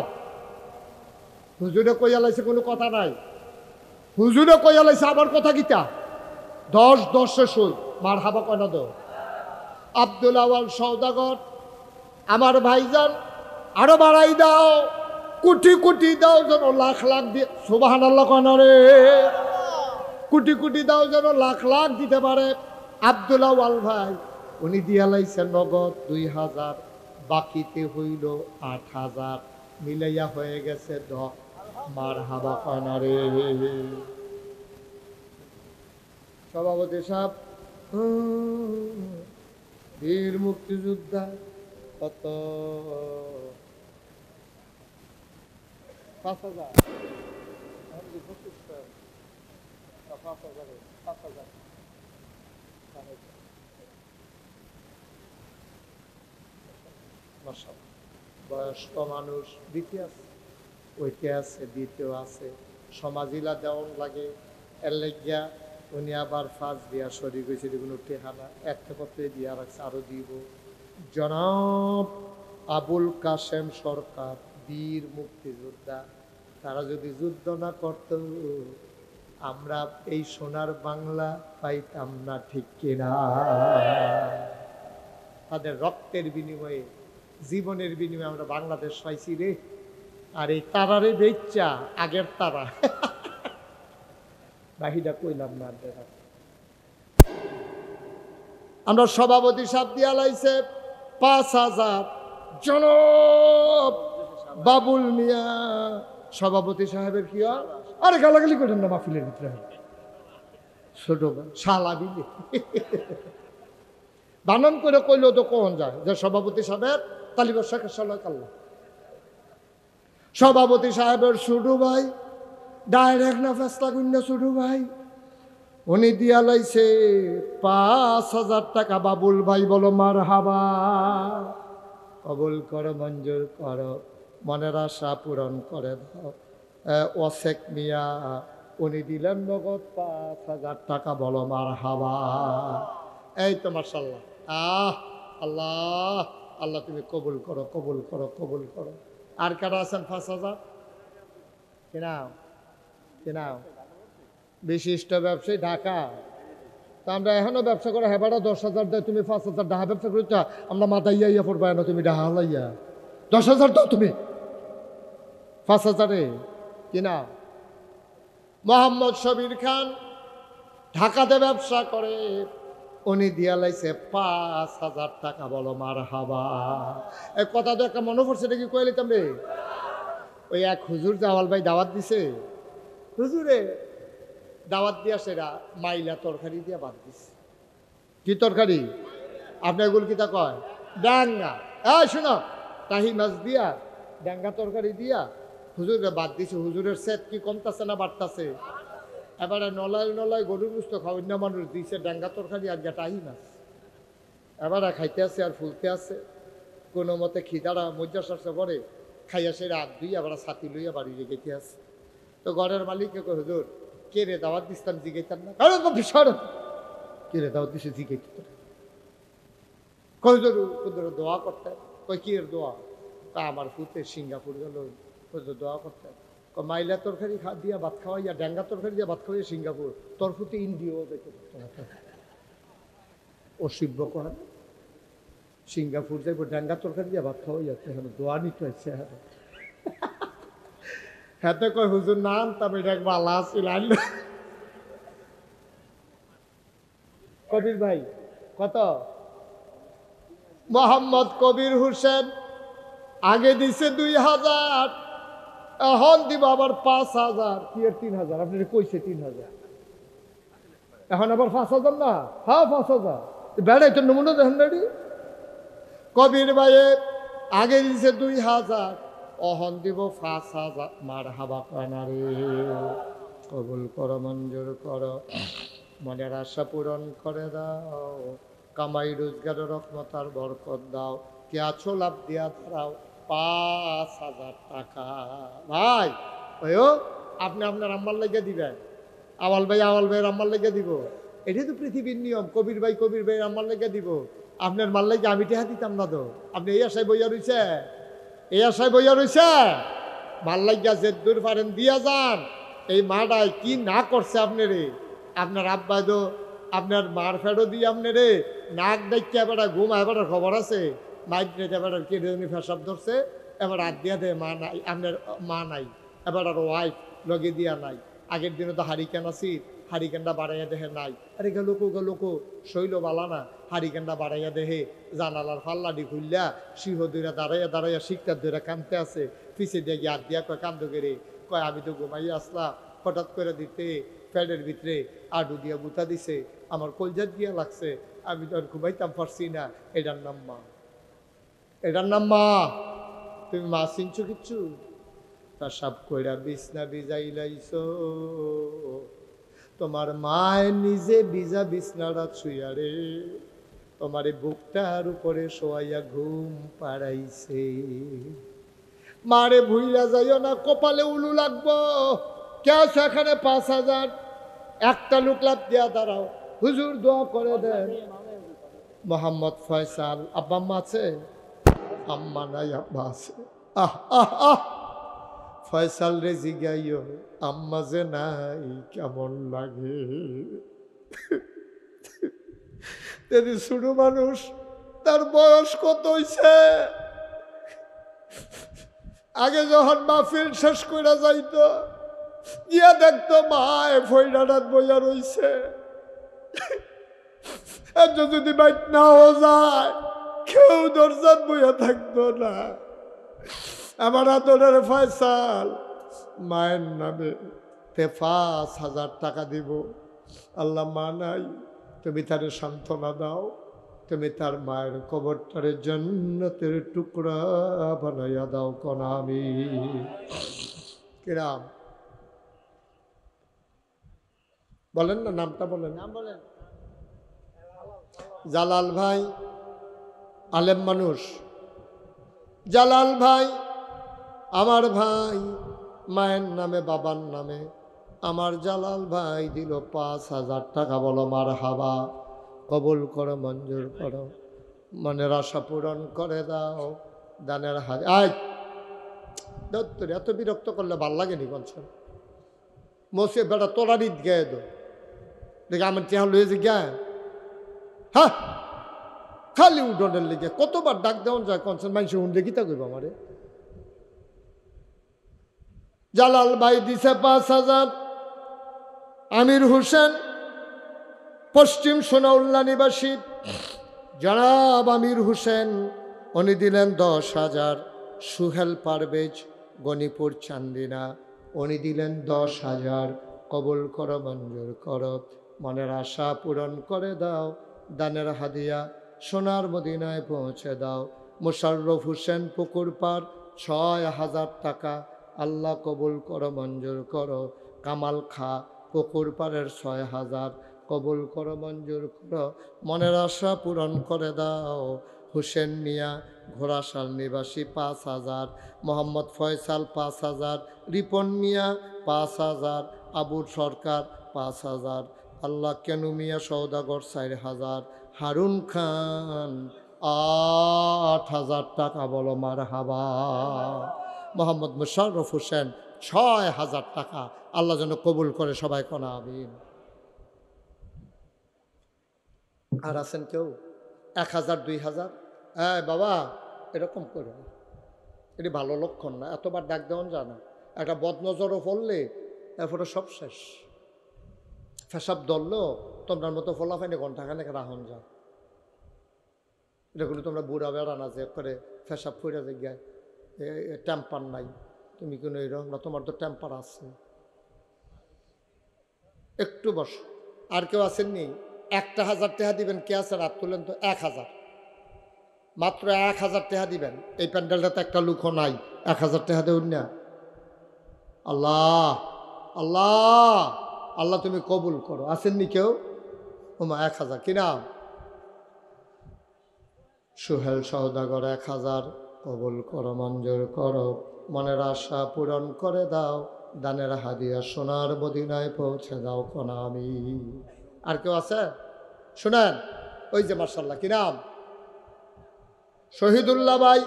হুজুরে কইয়া লাইছে, কোনো কথা নাই। হুজুরে কইয়া লাইছে, আবার কথা কিতা? 10 সই মার হাবা কয় না। আব্দুল আওয়াল সওদাগর, আমার ভাইজান আরো বাড়াই দাও, কোটি কোটি দাও, যেন লাখ লাখ দিয়ে। সুবহানাল্লাহ কয় না রে? কোটি কোটি দাও, যেন লাখ লাখ দিতে পারে। আব্দুল আওয়াল ভাই উনি দিয়া লাইছেন নগদ 2,000, বাকিতে হইল 8,000, মিলাইয়া হয়ে গেছে 10। মার হাবা কয় না রে? সভাপতি সাহেব, বীর মুক্তিযোদ্ধা কত? 5,000। বয়স্ক মানুষ দিতে আছে, ওইতে আছে, দিতেও আছে। সমাজিলা দেওয়ান লাগে, এর লেগিয়া উনি আবার 5 দিয়া সরি গেছে। কোনো টেহানা একটা পত্রে দিয়া রাখছে, আরো দিব। জনাব আবুল কাশেম সরকার, বীর মুক্তিযোদ্ধা, তারা যদি যুদ্ধ না করত আমরা এই সোনার বাংলা পাইতাম না, ঠিক কিনা? তাদের রক্তের বিনিময়ে, জীবনের বিনিময়ে আমরা বাংলাদেশ পাইছি রে। আর এই তারারে বেচ্চা, আগের তারা বাহিটা কইলাম না। আমরা সভাপতি সাহেব দিয়া লাইছে 5,000। জনাব বাবুল মিয়া সভাপতি সাহেবের কি হয়? আরে গালাগালি করেন না মাহফিলের ভিতরে। ছোট শালা বিলে বানান করে কইলেও তো কখন যায় যে সভাপতি সাহেবের তালিবার শেখের সাল্লাহ কাল্লা। সভাপতি সাহেবের ছোট ভাই ডাইরেক্ট না ফেসলা কন্যা ছোটু ভাই উনি দিয়া লাইছে 5,000 টাকা। বাবুল ভাই বলো মার হাবা, কবুল করো, মঞ্জুর করো, মনের আশা পূরণ করে দাও। ওয়াসেক মিয়া উনি দিলেন নগদ 5,000 টাকা, বলো মার হাবা। এই তো মাশাল্লাহ। আল্লাহ আল্লাহ তুমি কবুল করো, কবুল করো, কবুল করো। আর কারা আছেন 5,000? কেনাও কেনাও বিশিষ্ট ব্যবসায়ী ঢাকা। তা আমরা এখনো ব্যবসা করে হেবাটা 10,000 দেয়, তুমি 5,000 ডাহা ব্যবসা করছ। আমরা মাথায় ইয়া পড়বা না, তুমি ডাহা লাইয়া 10,000 দাও, তুমি 5,000-এ কিনা। মোহাম্মদ শবির খান ঢাকাতে ব্যবসা করে, উনি দিয়া লাইছে 5,000 টাকা, বলো মার হাবা। এই কথা তো একটা মনে পড়ছে, নাকি কয়ে লিতাম রে। ওই এক হুজুর জাওয়াল ভাই দাওয়াত দিছে, হুজুরে দাওয়াত দিয়া সেরা মাইলা তরকারি দিয়া বাদ দিছে। কি তরকারি? আপনার এগুলো কিতা কয়? ডাঙ্গা। শোনো, তাহি মাছ দিয়া ডাঙ্গা তরকারি দিয়া হুজুরে বাদ দিছে। হুজুরের সেট কি কমতাছে না বাড়তাছে? এবারে নলায় নলায় গরুর গুস্ত খাওয়াই না মানুষ দিছে ডাঙ্গা তরকারি আর টাহি মাছ। এবারে খাইতে আছে আর ফুলতে আছে। কোনো মতে খিদারা মজ্জা সারছে পরে খাইয়া সে রাত দুই আবার ছাতি লইয়া বাড়ি রেখেতে আছে। তো ঘরের মালিককে কয়, হুজুর কে রে দাওয়াত দিস্তাম, জিগাইতাম না? কে রে দাওয়াত দিছে জিগাইতে? কয় হুজুর দোয়া করতে। কয় কি এর দোয়া? আমার ফুতে সিঙ্গাপুর গেল, দোয়া করতে। মাইলা তরকারি দিয়া ভাত খাওয়াইয়া, ড্যাঙ্গা তরকারি দিয়া ভাত খাওয়াইয়া সিঙ্গাপুর, তোর ফুতে ইন্ডিয়াও যেতে পারতো না। অসিব্য কয় সিঙ্গাপুর যাইব ড্যাঙ্গা তরকারি দিয়া ভাত খাওয়াইয়া, দোয়া নিতে হয়েছে। হাতে কয় হুজুর না আনতাম, এটা একবার আল্লাহ ছিল। কবির ভাই কত? মোহাম্মদ কবির হোসেন আগে দিছে 2,000, এখন দিব আবার 5,000। কি এর 3,000? আপনি কইছে 3,000, এখন আবার 5,000 না? হ্যাঁ 5,000। বেড়াই তো নমুনা দেখেন রেডি। কবির ভাইয়ে আগে দিছে 2,000, অহন দিব 5,000। মার হাবা কানারে, কবুল করো, মঞ্জুর করো, মনের আশা পূরণ করে দাও, কামাই রোজগারের রহমত আর বরকত দাও। কে আছো লাভ দিয়া দাঁড়াও, 5,000 টাকা। ভাই ওইও আপনি আপনার আম্মার লেগে দিবেন, আওয়াল ভাই আম্মার লেগে দিব। এটাই তো পৃথিবীর নিয়ম। কবির ভাই আম্মার লেগে দিব। আপনার মাল লেগে আমি টেহা দিতাম না তো। আপনি এই আশায় বইয়া রইছে, এই আশায় বইয়া রইছে। মাল লাগিয়া যে দূর পারেন দিয়া যান। এই মাটাই কি না করছে আপনি রে। আপনার আব্বা তো আপনার মার ফেরো দিয়ে আপনি রে নাক ডাইকে এবার ঘুম এবার খবর আছে। মাইক রেখে এবার কেটে ফেসাব ধরছে, এবার হাত দিয়া দেয় মা নাই, আপনার মা নাই, এবার আর ওয়াইফ লগে দিয়া নাই। আগের দিনে তো হারিকেন আছি, হারিকেনটা বাড়াইয়া দেহে নাই। আরে লোকো শৈল বালা না, হারিকেনটা বাড়াইয়া দেহে জানালার ফাল্লাডি খুললা সিংহ দইরা দাঁড়াইয়া শিকটার দইরা কানতে আছে। পিছিয়ে দিয়ে গিয়ে হাত দিয়া কয় কান্দ করে কয় আমি তো ঘুমাইয়া আসলাম, হঠাৎ করে দিতে প্যাডের ভিতরে আডু দিয়া বুতা দিছে, আমার কলজাত দিয়া লাগছে, আমি তো আর ঘুমাইতাম পারছি না। এটার নাম মা, এটার নাম মা। তুমি মা চিনছো কিচ্ছু? তা সব কইরা বিছনা ভিজাইলাইছ, তোমার মায় নিজে ভিজা বিছনাটা ছুঁয়া রে তোমার বুকটার উপরে শোয়াইয়া ঘুম পাড়াইছে। মারে ভুইলা যাইও না, কপালে উলু লাগবো। কে আছে এখানে 5,000? একটা লোক লাভ দিয়া দাঁড়াও, হুজুর দোয়া করে দেন। মোহাম্মদ ফয়সাল আব্বা আম্মা আছে? আম্মা নাই আব্বা আছে। আহ আহ আহ ফয়সাল রে জিগাইও আম্মা যে নাই কেমন লাগে। যদি ছোট মানুষ, তার বয়স কত হইছে? আগে যখন মাহফিল শেষ করে যাইতো, গিয়া দেখতো মায় ফয়ডাটাত বইয়া রইছে। যদি বাইট নাও যায়, কেউ দরজাত বইয়া থাকতো না। আমার আদরের ফয়সাল মায়ের নামে 5,000 টাকা দিব। আল্লাহ মা নাই, তুমি তারে সান্ত্বনা দাও, তুমি তার মায়ের কবরটারে জান্নাতের টুকরা বানাইয়া দাও। কোন আমি কিরাম বলেন না, নামটা বলেন। নাম বলেন। জালাল ভাই আলেম মানুষ। জালাল ভাই আমার ভাই, মায়ের নামে বাবার নামে আমার জালাল ভাই দিল 5,000 টাকা। বলো মার হাবা। কবুল করো, মঞ্জুর করো, মনের আশা পূরণ করে দাও। দানের হাত আয় দত্তর এত বিরক্ত করলে ভাল লাগেনি বলছেন। মসে বেটা তোরা ঈদ গায়ে দো দেখে আমার চেহারা লয়ে যে গা। হ্যাঁ, খালি উঠোনের লেগে কতবার ডাক দেওয়া যায় কনসেন মানুষ হুন্ডে গীতা কইব আমারে। জালাল ভাই দিছে 5,000। আমির হোসেন পশ্চিম সোনাউল্লা নিবাসী জনাব আমির হোসেন উনি দিলেন 10,000। সুহেল পারভেজ গণিপুর চান্দিনা উনি দিলেন 10,000। কবুল করো, মঞ্জুর করো, মনের আশা পূরণ করে দাও। দানের হাদিয়া সোনার মদিনায় পৌঁছে দাও। মোশাররফ হোসেন পুকুরপাড় 6,000 টাকা। আল্লাহ কবুল করো, মঞ্জুর করো। কামাল খা পুকুরপাড়ের 6,000। কবুল করো, মঞ্জুর করো, মনের আশা পূরণ করে দাও। হুসেন মিয়া ঘোড়াশাল নিবাসী 5,000। মোহাম্মদ ফয়সাল 5,000। রিপন মিয়া 5,000। আবুর সরকার 5,000। আল্লাহ কেনু মিয়া সৌদাগর 4,000। হারুন খান 8,000 টাকা। বলো মার হাবা। মোহাম্মদ মুশাররফ হোসেন 6,000 টাকা। আল্লাহ যেন কবুল করে, সবাই কোনা আমিন। আর আছেন কেউ 1,000 2,000? হ্যাঁ বাবা, এরকম করে না, এটি ভালো লক্ষণ না। এতবার ডাক দেওয়ান যায় না। একটা বদনজরও পড়লে এরপরে সব শেষ। ফেসাব ধরলো তোমরার মতো ফলাফাইনে ঘন্টাখানেক রাহন যা। এটা কোনো তোমরা বুড়া বেড়া না যে করে ফেসাব ফুড়ে যে গায় টেম্পার নাই। তুমি কোনো এরকম না, তোমার তো টেম্পার আছে। একটু বসো। আর কেউ আসেননি? 1,000 টাকা দিবেন। কে আছে? রাত তুলেন তো। 1,000, মাত্র 1,000 টাকা দিবেন। এই প্যান্ডেলটাতে একটা লুকও নাই। 1,000 টাকা দেউন না। আল্লাহ আল্লাহ আল্লাহ তুমি কবুল করো। আসেননি কেউ? ওমা 1,000। কি নাম? সুহেল সওদাগর 1,000। কবুল করো, মঞ্জুর করো, মনের আশা পূরণ করে দাও। দানের হাদিয়া সোনার মদিনায় পৌঁছে দাও কোনা আমি। আর কেউ আছে? শুনেন, ওই যে মার্শাল্লাহ কি নাম? শহীদুল্লাহ ভাই,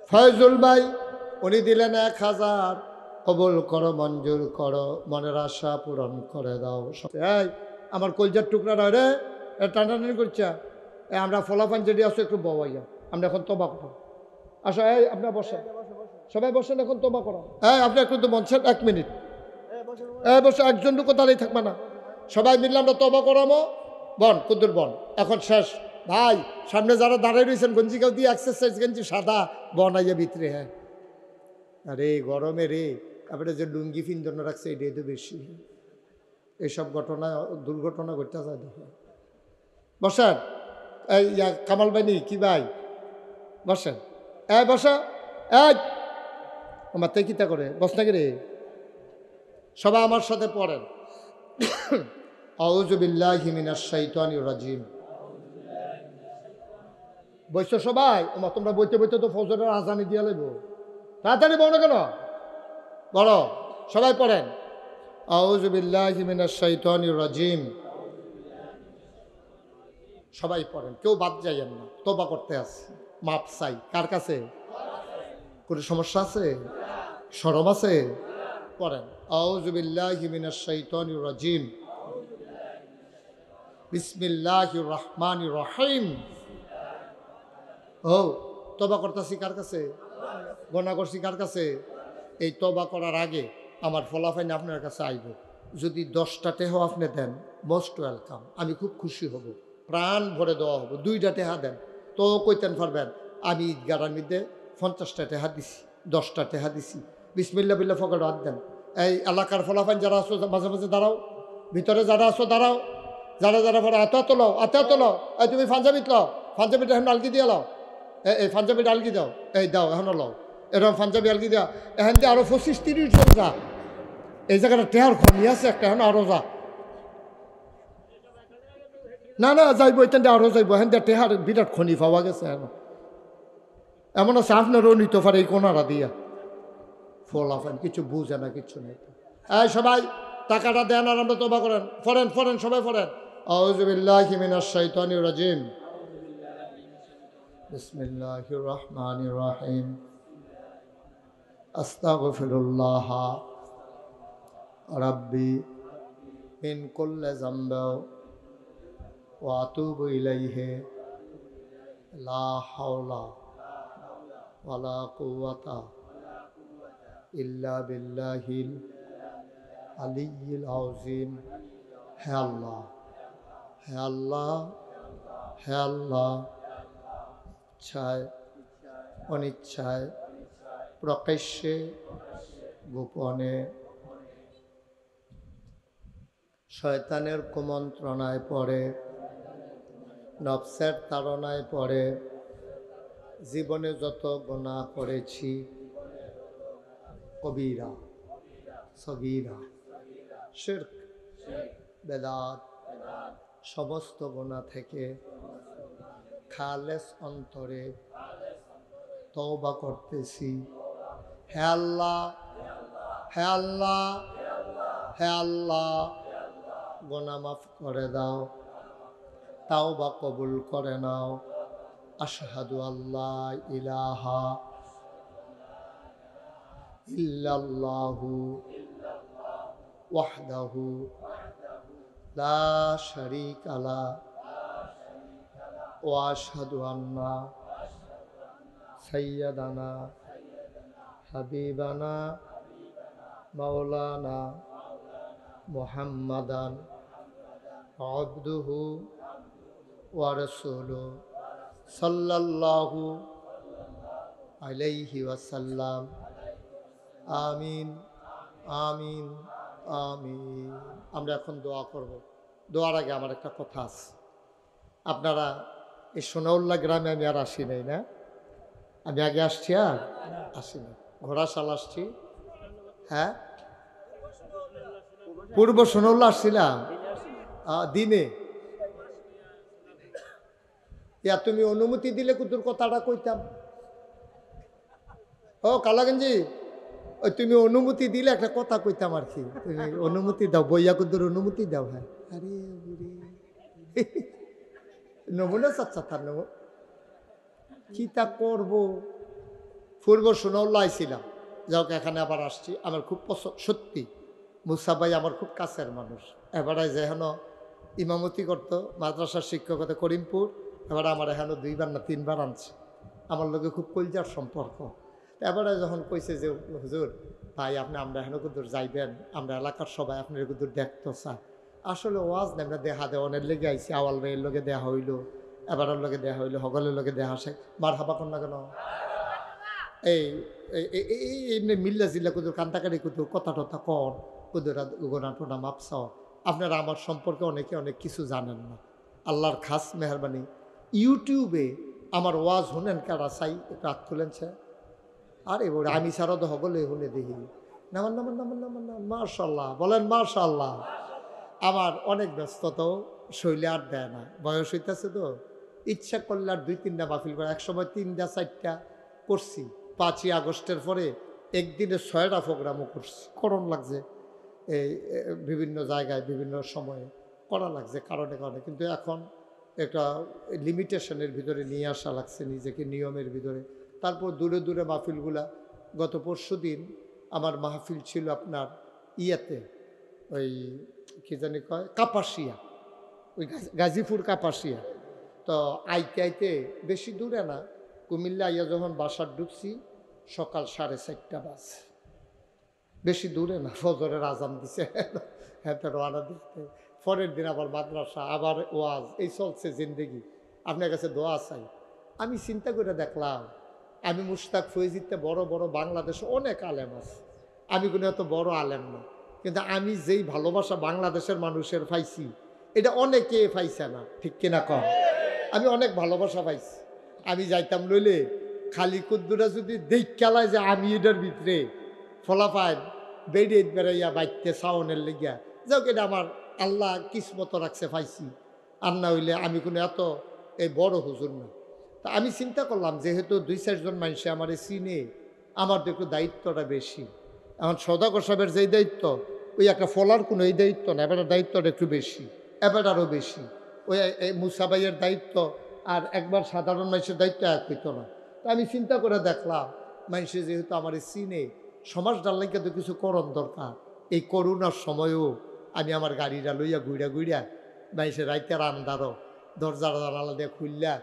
ফয়জুল ভাই উনি দিলেন 1,000। কবুল করো, মঞ্জুর করো, মনের আশা পূরণ করে দাও। এই আমার কলজার টুকরা নয় রে, টানাটানি করছে। আমরা ফলাফান যেটি আসো একটু বওয়াইয়া, আমরা এখন তবা করো। আসো, এই আপনার বসেন, সবাই বসেন, এখন তবা করো। এই আপনি একটু তো বলছেন 1 মিনিট। বসে একজন টুকু দাঁড়িয়ে থাকবে না, সবাই মিললে আমরা তবা করামো। বন কুদ্দুর বন, এখন শেষ। ভাই সামনে যারা দাঁড়াই রয়েছেন গঞ্জি কেউ দিয়ে এক্সারসাইজ গেঞ্জি সাদা বনাইয়া ভিতরে। হ্যাঁ আরে গরমে রে, তারপরে যে লুঙ্গি ফিন্দন রাখছে এটাই তো বেশি। এইসব ঘটনা দুর্ঘটনা ঘটতে যায় দেখো। বসেন। এই কামাল ভাই কি ভাই বসেন। বসা। আমার তাই কিতা করে বস নাকি রে? সবাই আমার সাথে পড়েন। আউযু বিল্লাহি মিনাশ শাইতানির রাজিম। বইছো সবাই? ওমা তোমরা বইতে বইতে তো ফজরের আজানি দিয়া লাগব। তাড়াতাড়ি বলো না কেন? বড় সবাই পড়েন। আউযু বিল্লাহি মিনাশ শাইতানির রাজিম। সবাই পড়েন, কেউ বাদ যাইয়েন না। তওবা করতে আছে, মাপ চাই। কার কাছে? কোনো সমস্যা আছে? শরম আছে? পড়েন। আউযু বিল্লাহি মিনাশ শাইতানির রাজিম। বিসমিল্লাহির রহমানির রহিম। ও তওবা করতেছি কার কাছে? গুনাহ করছি কার কাছে? এই তওবা করার আগে আমার ফলাফল আপনার কাছে আইব। যদি 10টা টেহা আপনি দেন, মোস্ট ওয়েলকাম, আমি খুব খুশি হব, প্রাণ ভরে দেওয়া হবো। 2টা টেহা দেন তো কইতেন পারবেন আমি ঈদগাড়ার মধ্যে 50টা টেহা দিছি, 10টা টেহা দিছি। বিসমিল্লাহ বিল্লাহ ফকর হাত দেন। এই এলাকার ফলাফল যারা আসো মাঝে মাঝে দাঁড়াও, ভিতরে যারা আসো দাঁড়াও, যারা যারা পরে আতা তোলাও, আতা তোলাও। এই তুমি পাঞ্জাবিত লও, পাঞ্জাবিটা এখন আলগি দিয়ে লাও। এই পাঞ্জাবিটা আলগি দাও, এই দাও এখনো লও। এরকম পাঞ্জাবি আলগি দেওয়া। এখান দিয়ে আরো 25-30 জন যা। এই জায়গাটা টেহার খনি আছে একটা, এখন আরো যা না না যাইব, এখান আরো যাইব, হ্যাঁ টেহার বিরাট খনি পাওয়া গেছে। এমন আছে আপনারও নিতে পারে এই কোনারা দিয়া ফলাফান, কিছু বুঝে না, কিছু নেই। এই সবাই টাকাটা দেন আর আমরা তোবা করেন, ফরেন ফরেন সবাই ফরেন। আউযু বিল্লাহি মিনাশ শাইতানির রাজিম, বিসমিল্লাহির রহমানির রহিম, আস্তাগফিরুল্লাহ রাব্বি মিন কুল্লি যামবি ওয়া আতুবু ইলাইহি লা হাওলা ওয়ালা কুওয়াতা ইল্লা বিল্লাহিল আলিয়্যিল আযীম। হে আল্লাহ, হে আল্লাহ, হে আল্লাহ, ইচ্ছায় অনিচ্ছায় প্রকাশ্যে গোপনে শয়তানের কুমন্ত্রণায় পড়ে, নফসের তাড়নায় পড়ে জীবনে যত গুনাহ করেছি, কবিরা সগীরা শিরক বেদাত সমস্ত গুনাহ থেকে খালেস অন্তরে তওবা করতেছি। হে আল্লাহ, হে আল্লাহ, হে আল্লাহ, গুনাহ মাফ করে দাও, তাওবা কবুল করে নাও। আশহাদু আল্লা ইলাহা ইল্লাল্লাহু ওয়াহদাহু লা শারীকা লাহু ওয়া আশহাদু আন্না সাইয়্যিদানা হাবিবানা মাওলানা মুহাম্মাদান আবদুহু ওয়া রাসূলুহু সাল্লাল্লাহু আলাইহি ওয়াসাল্লাম। আমিন আমিন আমিন। আমরা এখন দোয়া করব। দোয়ার আগে আমার একটা কথা আছে। আপনারা এই সোনাউল্লাহ গ্রামে আমি আর আসি নাই না, আমি আগে আসছি আর আসিনি, ঘোড়াশাল আসছি। হ্যাঁ, পূর্ব সোনাউল্লাহ আসছিলাম দিনে। ইয়া তুমি অনুমতি দিলে কুতুর কথাটা কইতাম। ও কালাগঞ্জি, ওই তুমি অনুমতি দিলে একটা কথা কইতাম আর কি। তুমি অনুমতি দাও, বইয়া কুদ্দুর অনুমতি দাও। হ্যাঁ, আরে নেবো না চাচ্ছা, তার নেবো কি তা করবো। পূর্ব সোনাউল্লাহ আইছিলাম, যাওক এখানে আবার আসছি। আমার খুব সত্যি মুসা ভাই আমার খুব কাছের মানুষ। এবারে যেন ইমামতি করতো, মাদ্রাসার শিক্ষকতা করিমপুর, এবার আমার এখানে 2বার না 3বার আনছে। আমার লোকে খুব কলজার সম্পর্ক। এবারে যখন কইছে যে হুজুর ভাই আপনি আমরা এখানে কুদুর যাইবেন, আমরা এলাকার সবাই আপনার কুদুর দেখতো চাই। আসলে ওয়াজ না, আমরা দেখা দেওয়ানের লেগে আইসি। আওয়াল ভাইয়ের লোকে দেয়া হইলো, এবারের লোকে দেয়া হইলো, হগলের লোকে দেয়া আসে। মার হাবা কর না কেন? এই এমনি মিল্লা জিল্লা কুদুর কান্তাকারি কুদুর কথা টথা কর, কুদুরা গোনা টোনা মাপস। আপনারা আমার সম্পর্কে অনেকে অনেক কিছু জানেন না। আল্লাহর খাস মেহরবানি, ইউটিউবে আমার ওয়াজ শুনেন কারা চাই একটু হাত তুলেন। আরে বলে আমি সারা তো হগলে শুনে দেখি। নামান নামান নামান নামান নাম, মাশাল্লাহ বলেন মাশাল্লাহ। আমার অনেক ব্যস্ততাও শৈলে আর দেয় না, বয়স হইতেছে তো। ইচ্ছা করলে আর 2-3টা মাহফিল করে, একসময় 3টা-4টা করছি। 5ই আগস্টের পরে একদিনে 6টা প্রোগ্রামও করছি। করণ লাগছে এই বিভিন্ন জায়গায় বিভিন্ন সময়ে করা লাগছে কারণে কারণে। কিন্তু এখন একটা লিমিটেশনের ভিতরে নিয়ে আসা লাগছে নিজেকে, নিয়মের ভিতরে। তারপর দূরে দূরে মাহফিলগুলা, গত পরশুদিন আমার মাহফিল ছিল আপনার ইয়াতে, ওই কি জানি কয় কাপাসিয়া, ওই গাজীপুর কাপাসিয়া। তো আইতে আইতে বেশি দূরে না, কুমিল্লা আইয়া যখন বাসার ঢুকছি সকাল 4:30 বাজে। বেশি দূরে না, ফজরের আজান দিছে, হ্যাঁ রওনা দিতে। পরের দিন আবার মাদ্রাসা, আবার ওয়াজ, এই চলছে জিন্দেগি। আপনার কাছে দোয়া চাই। আমি চিন্তা করে দেখলাম, আমি মুশতাক ফৈজিতে বড় বড় বাংলাদেশে অনেক আলেম আছে, আমি কোনো এত বড় আলেম না, কিন্তু আমি যেই ভালোবাসা বাংলাদেশের মানুষের পাইছি এটা অনেকে পাইছে না, ঠিক কিনা কম? আমি অনেক ভালোবাসা পাইছি। আমি যাইতাম লইলে খালি কুদ্দুরা যদি দেখ খেলায় যে আমি এটার ভিতরে ফলাফায় বেড়ে বেড়াইয়া বাইতে সাউনের লেগিয়া যাও, এটা আমার আল্লাহ কিসমত রাখছে পাইছি, আর না হইলে আমি কোনো এত এই বড় হুজুর না। তা আমি চিন্তা করলাম যেহেতু 2-4 জন মানুষে আমার চিনে, আমার তো একটু দায়িত্বটা বেশি। এখন সদাগর সাহেবের যেই দায়িত্ব, ওই একটা ফলার কোনো এই দায়িত্ব না, এবার দায়িত্বটা একটু বেশি, এবার আরও বেশি। ওই মুসা ভাইয়ের দায়িত্ব আর একবার সাধারণ মানুষের দায়িত্ব এক হইতো না। তা আমি চিন্তা করে দেখলাম মানুষে যেহেতু আমার চিনে, সমাজ ডাল্লাইকে তো কিছু করণ দরকার। এই করোনার সময়ও আমি আমার গাড়িটা লইয়া ঘুরিয়া মানুষের রাইতের আন্দারও দরজা জানালা দিয়ে খুললা,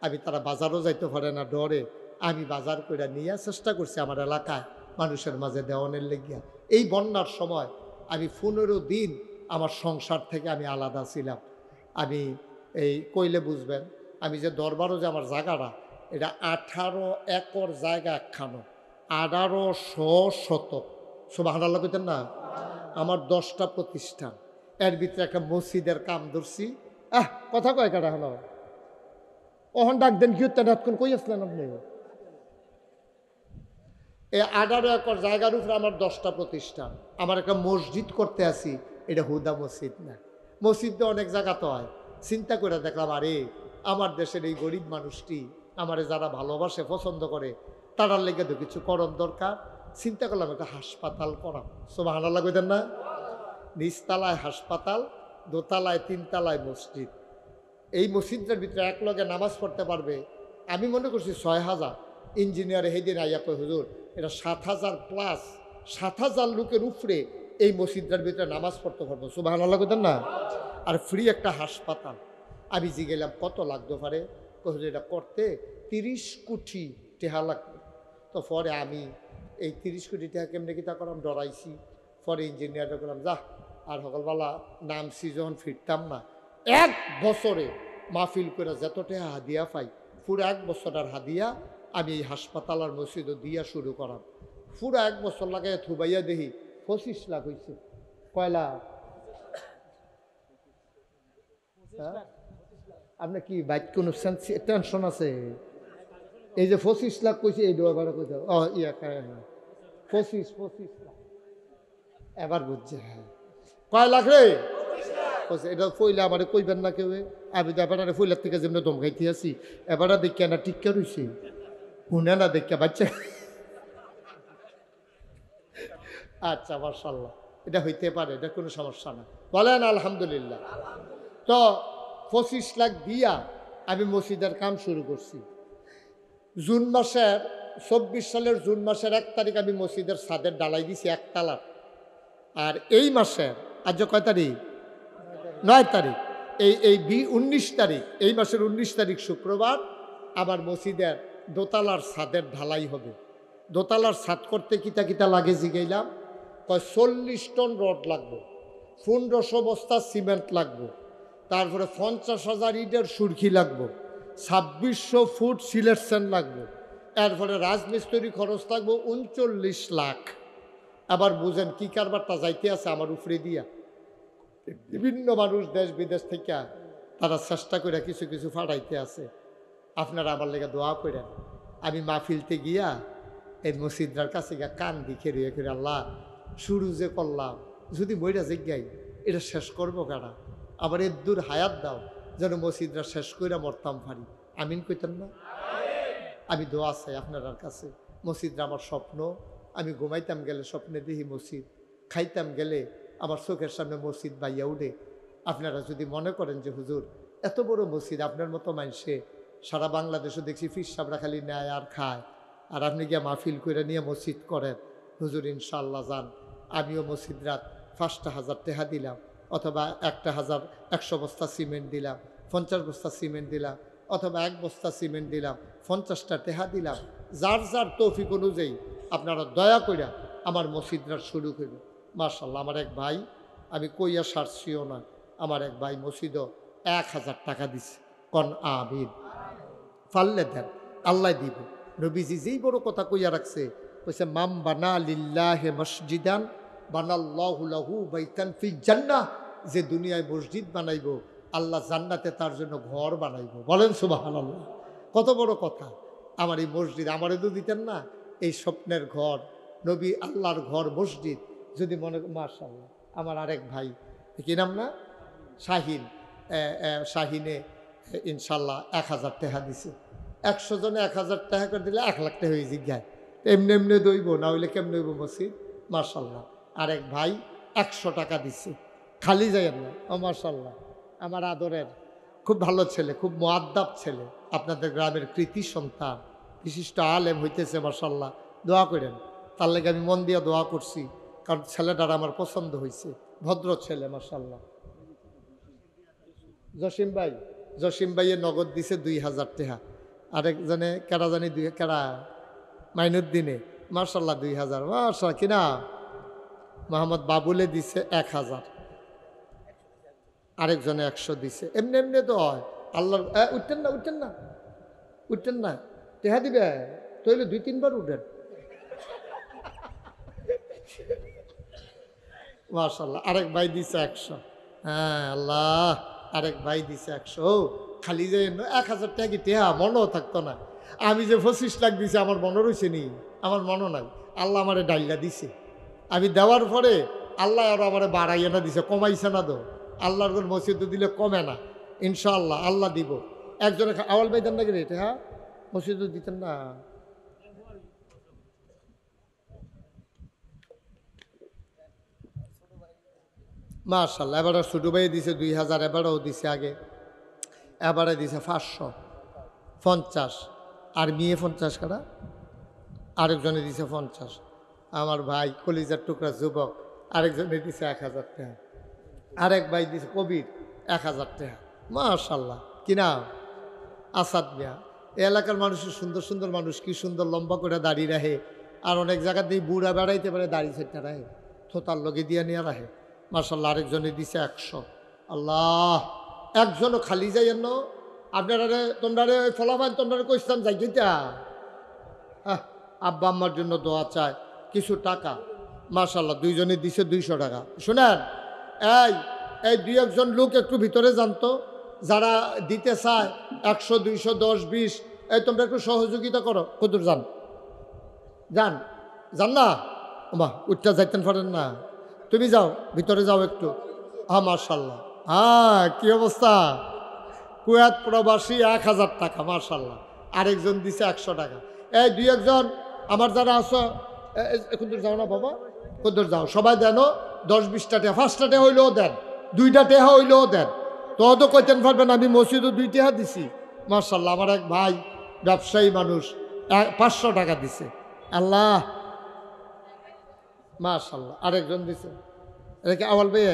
আমি তারা বাজারও যাইতে পারে না ডরে, আমি বাজার করে নিয়ে চেষ্টা করছি আমার এলাকায় মানুষের মাঝে দেওয়ানের লেগিয়া। এই বন্যার সময় আমি 15 দিন আমার সংসার থেকে আমি আলাদা ছিলাম। আমি এই কইলে বুঝবেন, আমি যে দরবারও যে আমার জায়গাটা, এটা 18 একর জায়গা একখানো, 1800 শতক। সুবহানাল্লাহ কইতেন না? আমার 10টা প্রতিষ্ঠান, এর ভিতরে একটা মসজিদের কাম ধরছি। কথা কয় কাটা হলো ওহন ডাক দেন কি হত্যা কই আসলেন আপনি? এই 18 একর জায়গার উপরে আমার 10টা প্রতিষ্ঠান। আমার একটা মসজিদ করতে আসি, এটা হুদা মসজিদ না। মসজিদে অনেক জায়গা তো হয়। চিন্তা করে দেখলাম, আরে আমার দেশের এই গরিব মানুষটি আমারে যারা ভালোবাসে পছন্দ করে, তারার লেগে তো কিছু করণ দরকার। চিন্তা করলাম একটা হাসপাতাল করা। সুবহানাল্লাহ কইতেন না? নিচতলায় হাসপাতাল, দোতলায় 3তলায় মসজিদ। এই মসজিদটার ভিতরে এক লগে নামাজ পড়তে পারবে। আমি মনে করছি 6000। ইঞ্জিনিয়ার হেদিন আইয়া কই হুজুর এটা 7000 প্লাস, 7000 লোকের উপরে এই মসজিদটার ভিতরে নামাজ পড়তে পারবো। সুবহানাল্লাহ কইতেন না? আর ফ্রি একটা হাসপাতাল। আমি জিগেলাম কত লাগতে পারে? হুজুর এটা করতে 30 কোটি টাকা লাগবে। তো পরে আমি এই 30 কোটি টাকা কেমনে কিতা করলাম ডরাইছি। পরে ইঞ্জিনিয়ারটা করলাম যা, আর সকালবেলা নামছি যখন ফিরতাম না, 1 বছরে মাহফিল করে যত টাকা হাদিয়া পাই, পুরো 1 বছরের হাদিয়া আমি এই হাসপাতাল আর মসজিদও দিয়া শুরু করাম। পুরো 1 বছর লাগে থুবাইয়া দেখি 25 লাখ হয়েছে। কয় লাখ? আপনার কি বাইক কোনো টেনশন আছে? এই যে 25 লাখ কইছে, এই দোয়া ভাড়া কইতে 25 লাখ এবার বুঝছে। হ্যাঁ, কয় লাখ রে? এটা ফইলে আমার কইবেন না কেউ। আমি তো এবার ফইলার থেকে যেমন ধমকাইতে আছি, এবার দেখিয়া না টিকা রয়েছে, শুনে না দেখিয়া বাচ্চা। আচ্ছা মাশাআল্লাহ, এটা হইতে পারে, এটা কোনো সমস্যা না, বলেন আলহামদুলিল্লাহ। তো 25 লাখ দিয়া আমি মসজিদের কাম শুরু করছি। জুন মাসের 24 সালের জুন মাসের 1 তারিখ আমি মসজিদের ছাদের ডালাই দিছি 1 তালা। আর এই মাসের আজ কয় তারিখ? 9 তারিখ। এই 19 তারিখ, এই মাসের 19 তারিখ শুক্রবার আমার মসজিদের দোতলার ছাদের ঢালাই হবে। দোতলার ছাদ করতে কিতা কিতা লাগে জিগাইলাম। 40 টন রড লাগবে, 1500 বস্তা সিমেন্ট লাগবে, তারপরে 50,000 ইটের সুরকি লাগবে, 2600 ফুট সিলেকশন লাগবে, এরপরে রাজমিস্ত্রি খরচ লাগবে 39 লাখ। আবার বুঝেন কি কারবারটা যাইতে আছে আমার উপরে দিয়া। বিভিন্ন মানুষ দেশ বিদেশ থেকে তারা চেষ্টা করে কিছু কিছু ফাটাইতে আছে। আপনারা আমার লেগে দোয়া করেন। আমি মাহফিলতে গিয়া এই মসজিদটার কাছে গিয়া কান দিকে রয়ে করে, আল্লাহ শুরু যে করলাম যদি বইটা জিজ্ঞাই এটা শেষ করবো কারা, আবার এর দূর হায়াত দাও যেন মসজিদটা শেষ করে মরতাম পারি। আমিন কইতেন না? আমি দোয়া চাই আপনার কাছে। মসজিদটা আমার স্বপ্ন। আমি ঘুমাইতাম গেলে স্বপ্নে দেখি মসজিদ, খাইতাম গেলে আমার চোখের সামনে মসজিদ বাইয়া উঠে। আপনারা যদি মনে করেন যে হুজুর এত বড় মসজিদ, আপনার মতো মানুষে সারা বাংলাদেশে দেখছি ফির সাবরা খালি নেয় আর খায়, আর আপনি গিয়া মাহফিল করে নিয়ে মসজিদ করেন, হুজুর ইনশাআল্লাহ যান। আমিও মসজিদ রাত 5,000 টাকা দিলাম, অথবা 1,100 বস্তা সিমেন্ট দিলাম, 50 বস্তা সিমেন্ট দিলাম, অথবা 1 বস্তা সিমেন্ট দিলাম, 50টা টাকা দিলাম। যার যার তৌফিক অনুযায়ী আপনারা দয়া কইরা আমার মসজিদরা শুরু করবেন। মাশাআল্লাহ, আমার এক ভাই, আমি কইয়া সারছিও না, আমার এক ভাই মসজিদও 1000 টাকা দিছে। কন আমিন। ফাললে দেন, আল্লাহ দিব। নবীজি যেই বড় কথা কইয়া রাখছে, কইছে মাম বানা লিল্লাহি মসজিদান বানাল্লাহু লাহু বাইতান ফিল জান্নাহ। যে দুনিয়ায় মসজিদ বানাইব, আল্লাহ জান্নাতে তার জন্য ঘর বানাইব। বলেন সুবহানাল্লাহ। কত বড় কথা। আমার এই মসজিদ আমারে তো দিতেন না, এই স্বপ্নের ঘর, নবী আল্লাহর ঘর মসজিদ, যদি মনে মাশাআল্লাহ আমার আরেক ভাই কি নাম না শাহিন শাহিনে ইনশাল্লাহ 1000 টাকা দিছে 100 জনে 1000 টাকা করে দিলে 1 লাখ টাকা হয়ে জিজ্ঞায় এমনি এমনি দইব না হইলে কেমনি হইব মসজিদ মাশাআল্লাহ আরেক ভাই 100 টাকা দিছে খালি যাইয়েন না ও মাশাআল্লাহ আমার আদরের খুব ভালো ছেলে খুব মুআদ্দাব ছেলে আপনাদের গ্রামের কৃতি সন্তান বিশিষ্ট আলেম হইতেছে মাশাআল্লাহ দোয়া করেন তার লাগে আমি মন দিয়ে দোয়া করছি কারণ ছেলেটার আমার পছন্দ হয়েছে ভদ্র ছেলে মাশাআল্লাহ জসিম ভাইয়ের নগদ দিছে 2000 টাকা আরেকজনে কেডা জানি কেডা মাইনুদ্দিনে মাশাআল্লাহ 2000 মাশাআল্লাহ কিনা মোহাম্মদ বাবুলে দিছে 1000 আরেকজনে 100 দিছে এমনি এমনি তো হয় আল্লাহর উঠতেন না টেহা দিবে তইলে 2-3 বার উঠেন মাশাআল্লাহ আরেক ভাই দিছে 100 হ্যাঁ আল্লাহ আরেক ভাই দিছে 100 খালি যে 1000 টাকা কি টেহা মনও থাকতো না আমি যে 25 লাখ দিছি আমার মনে রয়েছে নি আমার মনও নাই আল্লাহ আমারে ডাইলা দিছে আমি দেওয়ার পরে আল্লাহ আরো আমারে বাড়াইয়া না দিছে কমাইছে না তো আল্লাহর কোন মসজিদে দিলে কমে না ইনশাআল্লাহ আল্লাহ দিব একজনে আওয়াল ভাই দেন নাকি রে হ্যাঁ মসজিদে দিতেন না মাশাআল্লাহ এবারে ছোট ভাই দিছে 2000 এবারেও দিছে আগে এবারে দিছে 550 আর মেয়ে 50 কাটা আরেকজনে দিছে 50 আমার ভাই কলিজার টুকরা যুবক আরেকজনে দিছে 1000 টাকা আরেক ভাই দিছে কবির 1000 টাকা মাশাআল্লাহ কি নাম আসাদ মিয়া এই এলাকার মানুষের সুন্দর সুন্দর মানুষ কি সুন্দর লম্বা করে দাড়ি রাখে আর অনেক জায়গাতেই বুড়া বেড়াইতে পারে দাড়ি সেটা রাখে থোতার লগে দিয়ে নিয়ে রাখে মাশাআল্লাহ আরেকজনে দিছে 100 আল্লাহ একজনও খালি যাইয়েন না আপনারা তোমরা ফলাফান তোমরা কইতাম যাই গিতা আব্বা আম্মার জন্য দোয়া চায় কিছু টাকা মাশাআল্লাহ দুইজনে দিছে 200 টাকা শুনেন এই 2-1 লোক একটু ভিতরে জানতো যারা দিতে চায় 100 200 10 20 এই তোমরা একটু সহযোগিতা করো কদুর যান না বাহ উঠটা যাইতেন পারেন না তুমি যাও ভিতরে যাও একটু মাশাআল্লাহ কি অবস্থা কুয়েত প্রবাসী 1000 টাকা মাশাআল্লাহ আরেকজন দিছে 100 টাকা এই 2-1 আমার যারা আছো কদুর যাও না বাবা কদুর যাও সবাই দেন 10-20টা টাকা 5টা টাকা হইলেও দেন 2টা টাকা হইলেও দেন তো কইতেন পারবেন আমি মসজিদও 2 টাকা দিছি মাশাআল্লাহ আমার এক ভাই ব্যবসায়ী মানুষ 500 টাকা দিছে আল্লাহ মাশাআল্লাহ আরেকজন দিছে এটা কি আওয়াল ভাই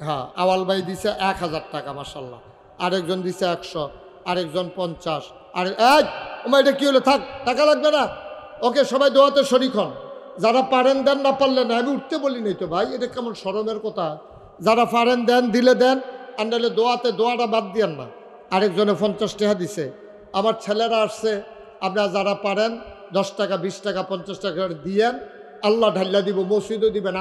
হ্যাঁ আওয়াল ভাই দিছে 1000 টাকা মাশাআল্লাহ আরেকজন দিছে 100 আরেকজন 50 আর এটা কি হলো থাক টাকা লাগবে না ওকে সবাই দোয়াতে শরীক হন যারা পারেন দেন না পারলে না আমি উঠতে বলি নাই তো ভাই এটা কেমন শরমের কথা যারা পারেন দেন দিলে দেন আর নাহলে দোয়াটা বাদ দিয়েন না আরেকজনে 50 টাকা দিছে আমার ছেলেরা আসছে আপনারা যারা পারেন 10 টাকা 20 টাকা 50 টাকা করে দিয়েন আল্লাহ ঢাল্লা দিব মসজিদও দিবেন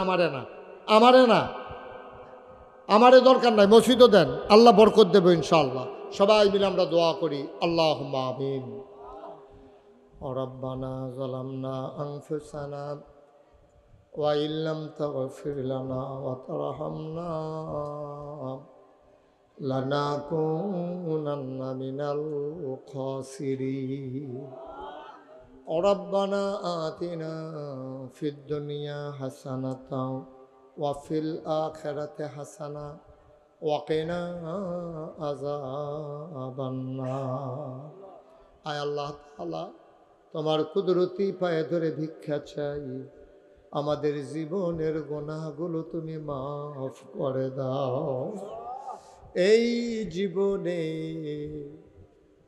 আমারে দরকার নাই মসজিদও দেন আল্লাহ বরকত দেব ইনশাআল্লাহ সবাই মিলে আমরা দোয়া করি আল্লাহুম্মা আমিন রব্বানা যালামনা আনফুসানা ওয়া ইল্লাম তাগফির লানা ওয়া তারহামনা লানাকুনান্না মিনাল খাসিরিন রব্বানা আতিনা ফিদ দুনিয়া হাসানাতাও ওয়া ফিল আখিরাতি হাসানা ওয়া কিনা আযাবান নার আয় আল্লাহ তাআলা তোমার কুদরতি পায়ে ধরে ভিক্ষা চাই আমাদের জীবনের গুনাহগুলো তুমি মাফ করে দাও এই জীবনে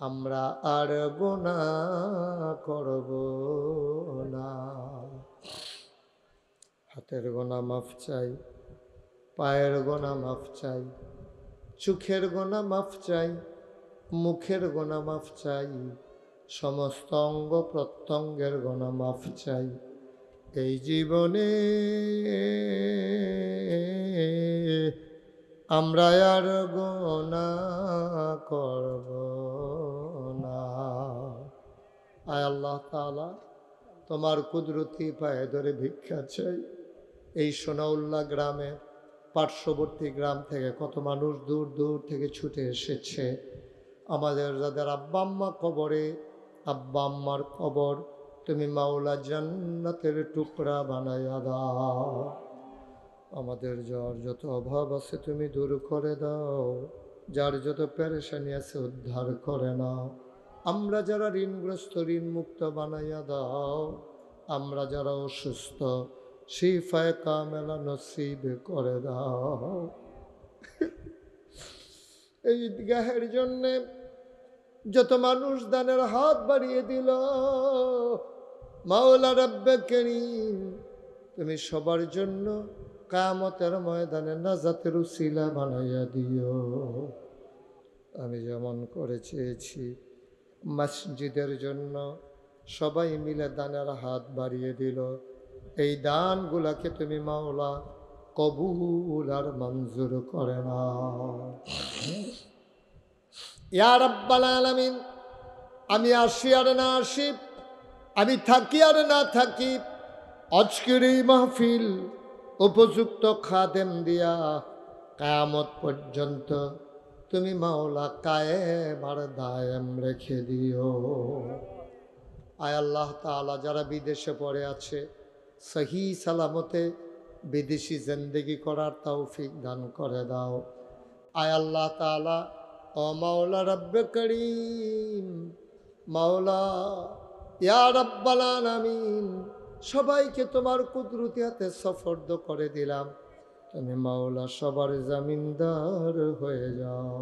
আমরা আর গুনাহ করব না হাতের গুনাহ মাফ চাই পায়ের গুনাহ মাফ চাই চোখের গুনাহ মাফ চাই মুখের গুনাহ মাফ চাই সমস্ত অঙ্গ প্রত্যঙ্গের গুনাহ মাফ চাই এই জীবনে আমরা আর গুনাহ করব না আয় আল্লাহ তাআলা তোমার কুদরতি পায়ে ধরে ভিক্ষা চাই এই সোনাউল্লাহ গ্রামে পার্শ্ববর্তী গ্রাম থেকে কত মানুষ দূর দূর থেকে ছুটে এসেছে। আমাদের যাদের আব্বা আম্মা কবরে, আব্বা আম্মার কবর তুমি মাওলা জান্নাতের টুকরা বানাইয়া দাও। আমাদের যার যত অভাব আছে তুমি দূর করে দাও, যার যত পেরেশানি আছে উদ্ধার করে নাও। আমরা যারা ঋণগ্রস্ত ঋণ মুক্ত বানাইয়া দাও। আমরা যারা অসুস্থ শিফায়ে কামেলা নসিব করে দাও। এই ঈদগাহের জন্যে যত মানুষ দানের হাত বাড়িয়ে দিল, মাওলা রব্বে করিম তুমি সবার জন্য কিয়ামতের ময়দানে নাজাতের উসিলা বানাইয়া দিও। আমি যেমন করে চেয়েছি মসজিদের জন্য সবাই মিলে দানের হাত বাড়িয়ে দিল। এই দানগুলাকে তুমি মাওলা কবুল আর মঞ্জুর করে নাও ইয়া রাব্বাল আলামিন। আমি আসি আর না আসি, আমি থাকি আর না থাকি, আজকের এই মাহফিল উপযুক্ত খাদেম দিয়া কিয়ামত পর্যন্ত তুমি মাওলা কায়েম আর দায়েম রেখে দিও। আয় আল্লাহ তাআলা যারা বিদেশে পড়ে আছে সহি সালামতে বিদেশি জিন্দেগি করার তৌফিক দান করে দাও। আয় আল্লাহ তাআলা ও মাওলা রব্বে করিম, মাওলা ইয়া রাব্বাল আলামিন, সবাইকে তোমার কুদরতি হাতে সফর্দ করে দিলাম। তুমি মাওলা সবার জামিনদার হয়ে যাও।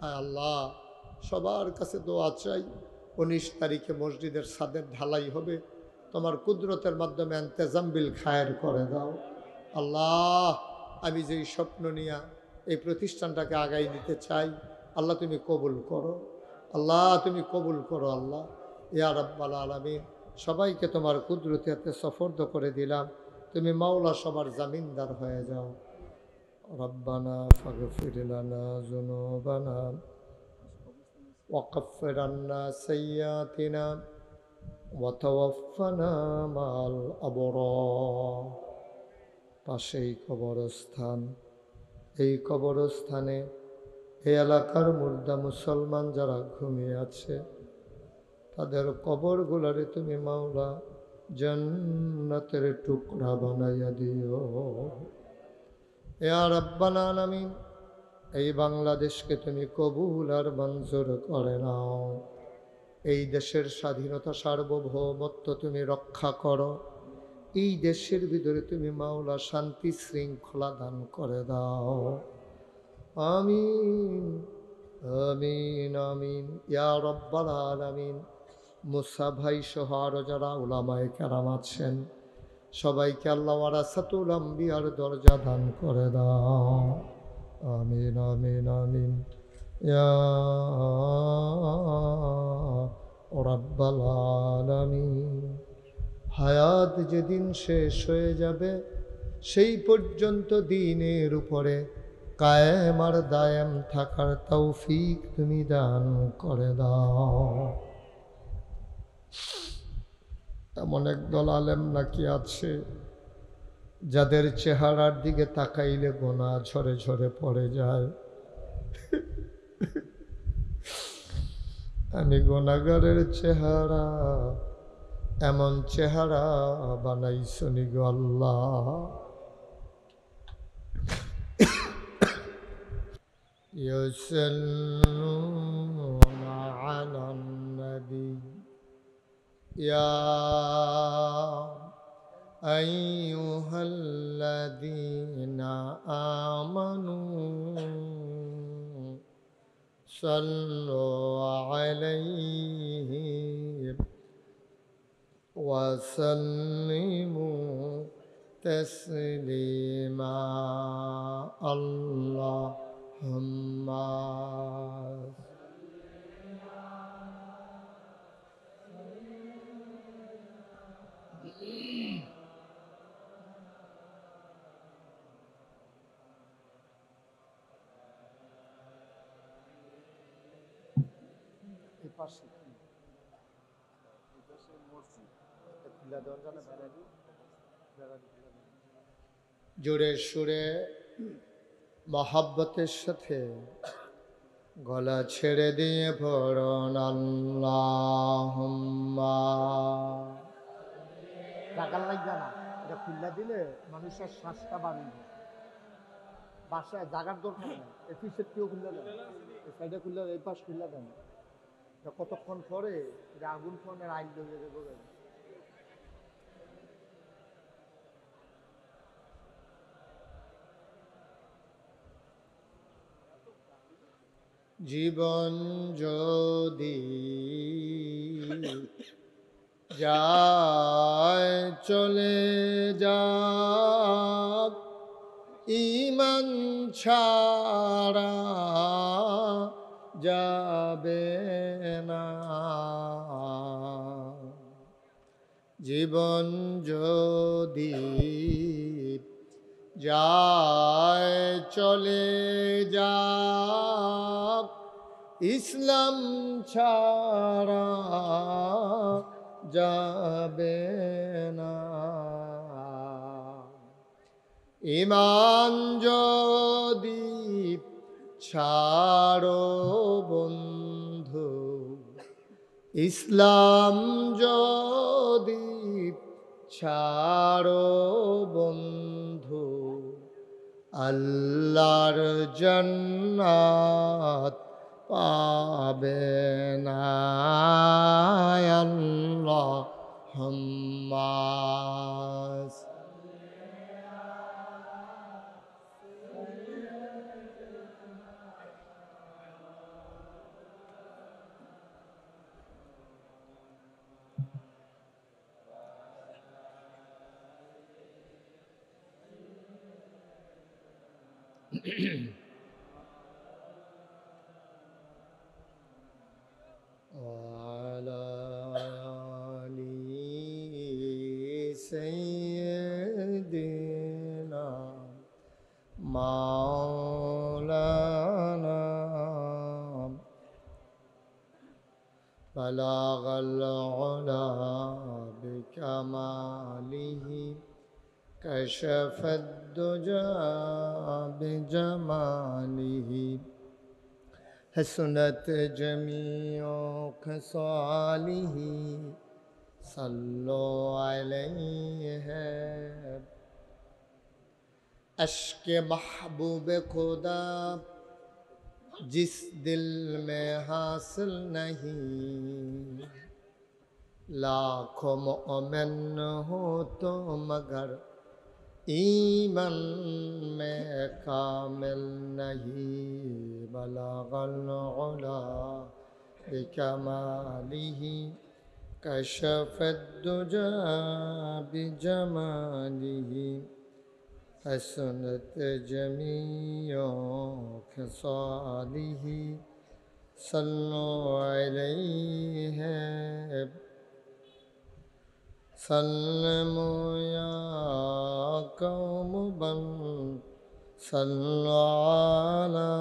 আয় আল্লাহ সবার কাছে দোয়া চাই, 19 তারিখে মসজিদের ছাদের ঢালাই হবে, তোমার কুদরতের মাধ্যমে ইন্তেজাম বিল খায়ের করে দাও। আল্লাহ আমি যেই স্বপ্ন নিয়া এই প্রতিষ্ঠানটাকে আগাই দিতে চাই, আল্লাহ তুমি কবুল করো, আল্লাহ তুমি কবুল করো। আল্লাহ ইয়া রাব্বাল আলামিন, সবাইকে তোমার কুদরতি হাতে সফর্দ করে দিলাম। তুমি মাওলা সবার জামিনদার হয়ে যাও। রব্বানা ফাগফির লানা যুনুবানা ওয়া কাফফির আন্না সাইয়্যাতিনা ওয়া তাওয়াফফানা মাল আবরার। পাশেই কবরস্থান, এই কবরস্থানে এই এলাকার মুর্দা মুসলমান যারা ঘুমিয়ে আছে তাদের কবরগুলারে তুমি মাওলা জান্নাতের টুকরা বানাইয়া দিও। ইয়া রাব্বাল আলামিন, এই বাংলাদেশকে তুমি কবুল আর মঞ্জুর করে নাও। এই দেশের স্বাধীনতা সার্বভৌমত্ব তুমি রক্ষা করো। এই দেশের ভিতরে তুমি মাওলা শান্তি শৃঙ্খলা দান করে দাও। আমিন আমিন আমিন ইয়া রাব্বাল আলামিন। মুসা ভাই সহ আরো যারা উলামায়ে কেরাম আছেন সবাইকে আল্লাহ ওয়ারাসাতুল আম্বিয়ার দরজা দান করে দাও। আমিন আমিন আমিন ইয়া রাব্বাল আলামিন। হায়াত যেদিন শেষ হয়ে যাবে সেই পর্যন্ত দিনের উপরে কায়েম আর দায়েম থাকার তৌফিক তুমি দান করে দাও। এমন একদল আলেম নাকি আছে যাদের চেহারার দিকে তাকাইলে গোনা ঝরে ঝরে পড়ে যায়। আমি গোনাগারের চেহারা, এমন চেহারা বানাইছনি গো আল্লাহ। ইউসাল্লুনা আলান নবী ইয়া আইয়ুহাল্লাযীনা আমানু সাল্লু আলাইহি ওয়া সাল্লিমু তাসলিমা। আল্লাহুম্মা পাশে মসজিদ জোরে সুরে মহাব্বতের সাথে গলা ছেড়ে দিয়ে পড়ুন আল্লাহুম্মা। টাকা লাগবে না, এটা খুললা দিলে মানুষের শ্বাসটা বাড়িয়ে বাসায় জাগার দরকার নেই। এই পিসের কেউ খুললে দেন, এই সাইডে খুললে, এই পাশ খুললে দেন। এটা কতক্ষণ পরে এটা আগুন ফোনের আইন ধরে দেবো। জীবন যদি যায় চলে যাক, ঈমান ছাড়া যাবে না। জীবন যদি যায় চলে যাক, ইসলাম ছাড়া যাবে না। ঈমান যদি ছাড়ো বন্ধু, ইসলাম যদি ছাড়ো বন্ধু, আল্লাহর জান্নাত পাবে না। আল্লাহুম্মা وعلى آل سيدنا مولانا بلغ العلا بكماله، كشف الدجى بجماله، حسنت جميع خصاله، صلوا عليه۔ عشق محبوب خدا जिस दिल में हासिल नहीं, लाखों मोमिन हो तो मगर ईमान में कामिल नहीं। बलगल उला बिकमालिही, कशफद दुजा बिजमालिही, हसनत जमीओ खसालिही, सल्लु अलैहि सल्लमु या कौम बन, सल्लु अला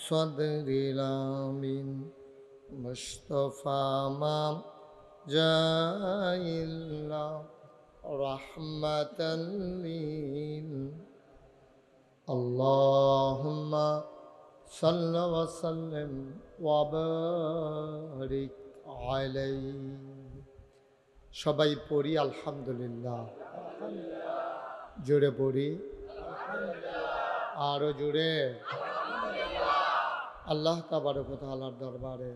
सदरिल आमीन, मुस्तफा मा जाइल्ला रहमतन लिल। अल्लाहुम्मा सल्लि व सल्लिम व बारिक अलैहि। সবাই পড়ি আলহামদুলিল্লাহ। জোরে পড়ি, আরো জোরে। আল্লাহ তাবারক ওয়া তাআলার দরবারে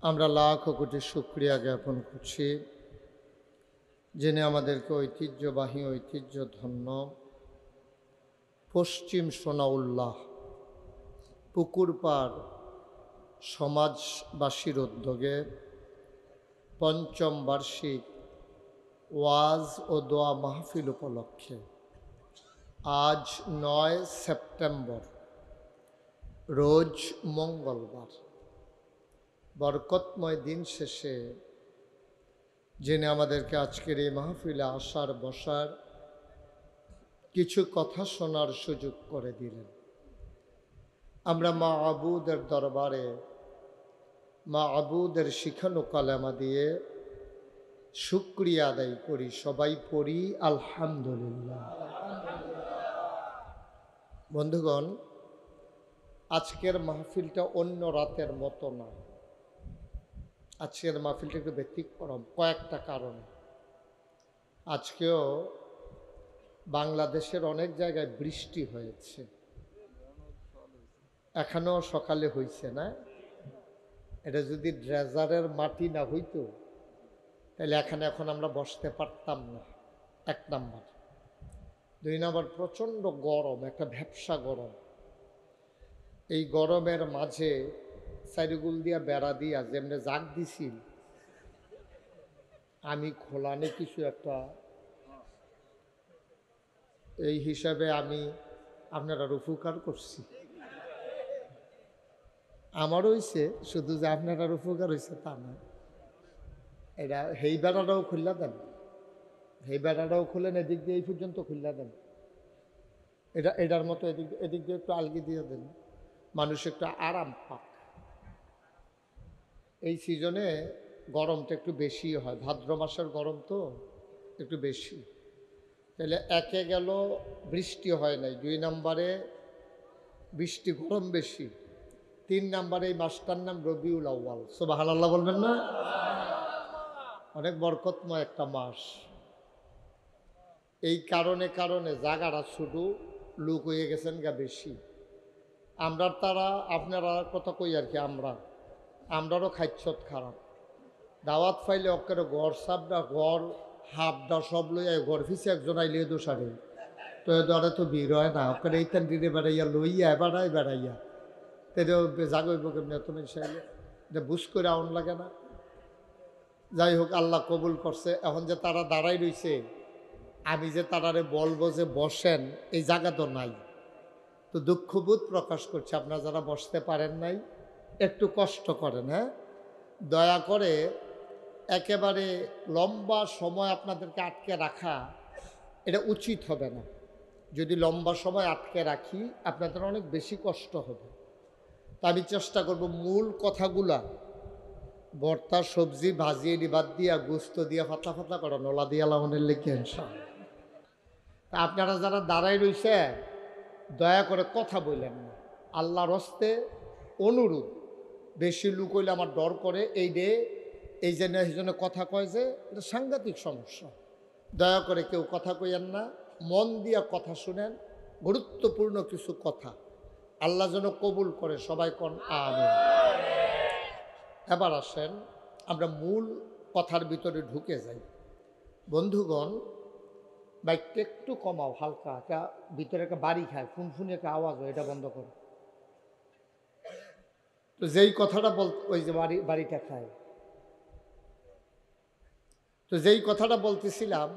আমরা লাখ কোটি শুকরিয়া জ্ঞাপন করছি, যিনি আমাদেরকে ঐতিহ্যবাহী ঐতিহ্যধন্য পশ্চিম সোনাউল্লাহ পুকুরপাড় সমাজবাসীর উদ্যোগে পঞ্চম বার্ষিক ওয়াজ ও দোয়া মাহফিল উপলক্ষে আজ 9 সেপ্টেম্বর রোজ মঙ্গলবার বরকতময় দিন শেষে যিনি আমাদেরকে আজকের এই মাহফিলে আসার বসার কিছু কথা শোনার সুযোগ করে দিলেন। আমরা মা'বুদের দরবারে মা'বুদের শিখানো কালেমা দিয়ে শুকরিয়া আদায় করি, সবাই পড়ি আলহামদুলিল্লাহ। বন্ধুগণ, আজকের মাহফিলটা অন্য রাতের মতো না। আজকের মাহফিলটা একটু ব্যতিক্রম কয়েকটা কারণে। আজকেও বাংলাদেশের অনেক জায়গায় বৃষ্টি হয়েছে, এখনও সকালে হইছে না। এটা যদি ড্রেজারের মাটি না হইতো তাহলে এখানে এখন আমরা বসতে পারতাম না, এক নাম্বার। দুই নাম্বার, প্রচণ্ড গরম, একটা ভ্যাপসা গরম। এই গরমের মাঝে চারিগুল দিয়া বেড়া দিয়া যেমনি জাগ দিছিল, আমি খোলানে কিছু একটা, এই হিসাবে আমি আপনারা উপকার করছি। আমার হয়েছে, শুধু যে আপনার উপকার হয়েছে তা না। এটা হেই বেড়াটাও খুললা দেন, হেই বেড়াটাও খুলেন, এদিক দিয়ে এই পর্যন্ত খুললা দেন। এটার মতো এদিক দিয়ে একটু আলগি দিয়ে দেন, মানুষ একটু আরাম পাক। এই সিজনে গরমটা একটু বেশি হয়, ভাদ্র মাসের গরম তো একটু বেশি। তাহলে একে গেল বৃষ্টি হয় নাই, দুই নম্বরে বৃষ্টি গরম বেশি, তিন নম্বরে এই মাসটার নাম রবিউল আউয়াল। সুবহানাল্লাহ বলবেন না? অনেক বরকতময় একটা মাস। এই কারণে জায়গাটা শুধু লোক হয়ে গেছেন গা বেশি। আমরা তারা আপনারা কথা কই আর কি, আমরারও খাইছত খারাপ। দাওয়াত পাইলে অক্কের ঘর সাবডা ঘর হাফডা সব লইয়া ঘর ফিসে একজন আইলে দোষারে তো দরে তো ভিড় হয় না, অক্কের এইখান দিনে বেড়াইয়া লইয়া বেড়াইয়া তেও জাগইব কেমনি এত মানুষ আইলে, যে বুঝ করে আউন লাগে না। যাই হোক, আল্লাহ কবুল করছে। এখন যে তারা দাঁড়াই রইছে, আমি যে তারারে বলবো যে বসেন, এই জায়গা তো নাই, তো দুঃখবোধ প্রকাশ করছে। আপনারা যারা বসতে পারেন নাই একটু কষ্ট করেন, হ্যাঁ, দয়া করে। একেবারে লম্বা সময় আপনাদেরকে আটকে রাখা এটা উচিত হবে না। যদি লম্বা সময় আটকে রাখি আপনাদের অনেক বেশি কষ্ট হবে। তা আমি চেষ্টা করব মূল কথাগুলা, ভর্তা সবজি ভাজিয়ে বাদ দিয়া গোস্ত দিয়া ফাতলা ফাতলা করা নলা দিয়া লাউনের লেগে তা আপনারা যারা দাঁড়াই রইছে দয়া করে কথা বললেন না, আল্লাহর হস্তে অনুরোধ। বেশি লোক হইলে আমার ডর করে, এই জন্য কথা কয় যে এটা সাংঘাতিক সমস্যা। দয়া করে কেউ কথা কইয়েন না, মন দিয়া কথা শুনেন, গুরুত্বপূর্ণ কিছু কথা আল্লাহ যেন কবুল করে। সবাই কোন আমিন। এবার আসেন আমরা মূল কথার ভিতরে ঢুকে যাই। বন্ধুগণ, বাইকটা একটু কমাও, হালকা একটা ভিতরে একটা বাড়ি খায়, ফুনফুনি একটা আওয়াজ হয়, এটা বন্ধ করো। তো যেই কথাটা ওই যে বাড়িটা খায়, তো যেই কথাটা বলতেছিলাম,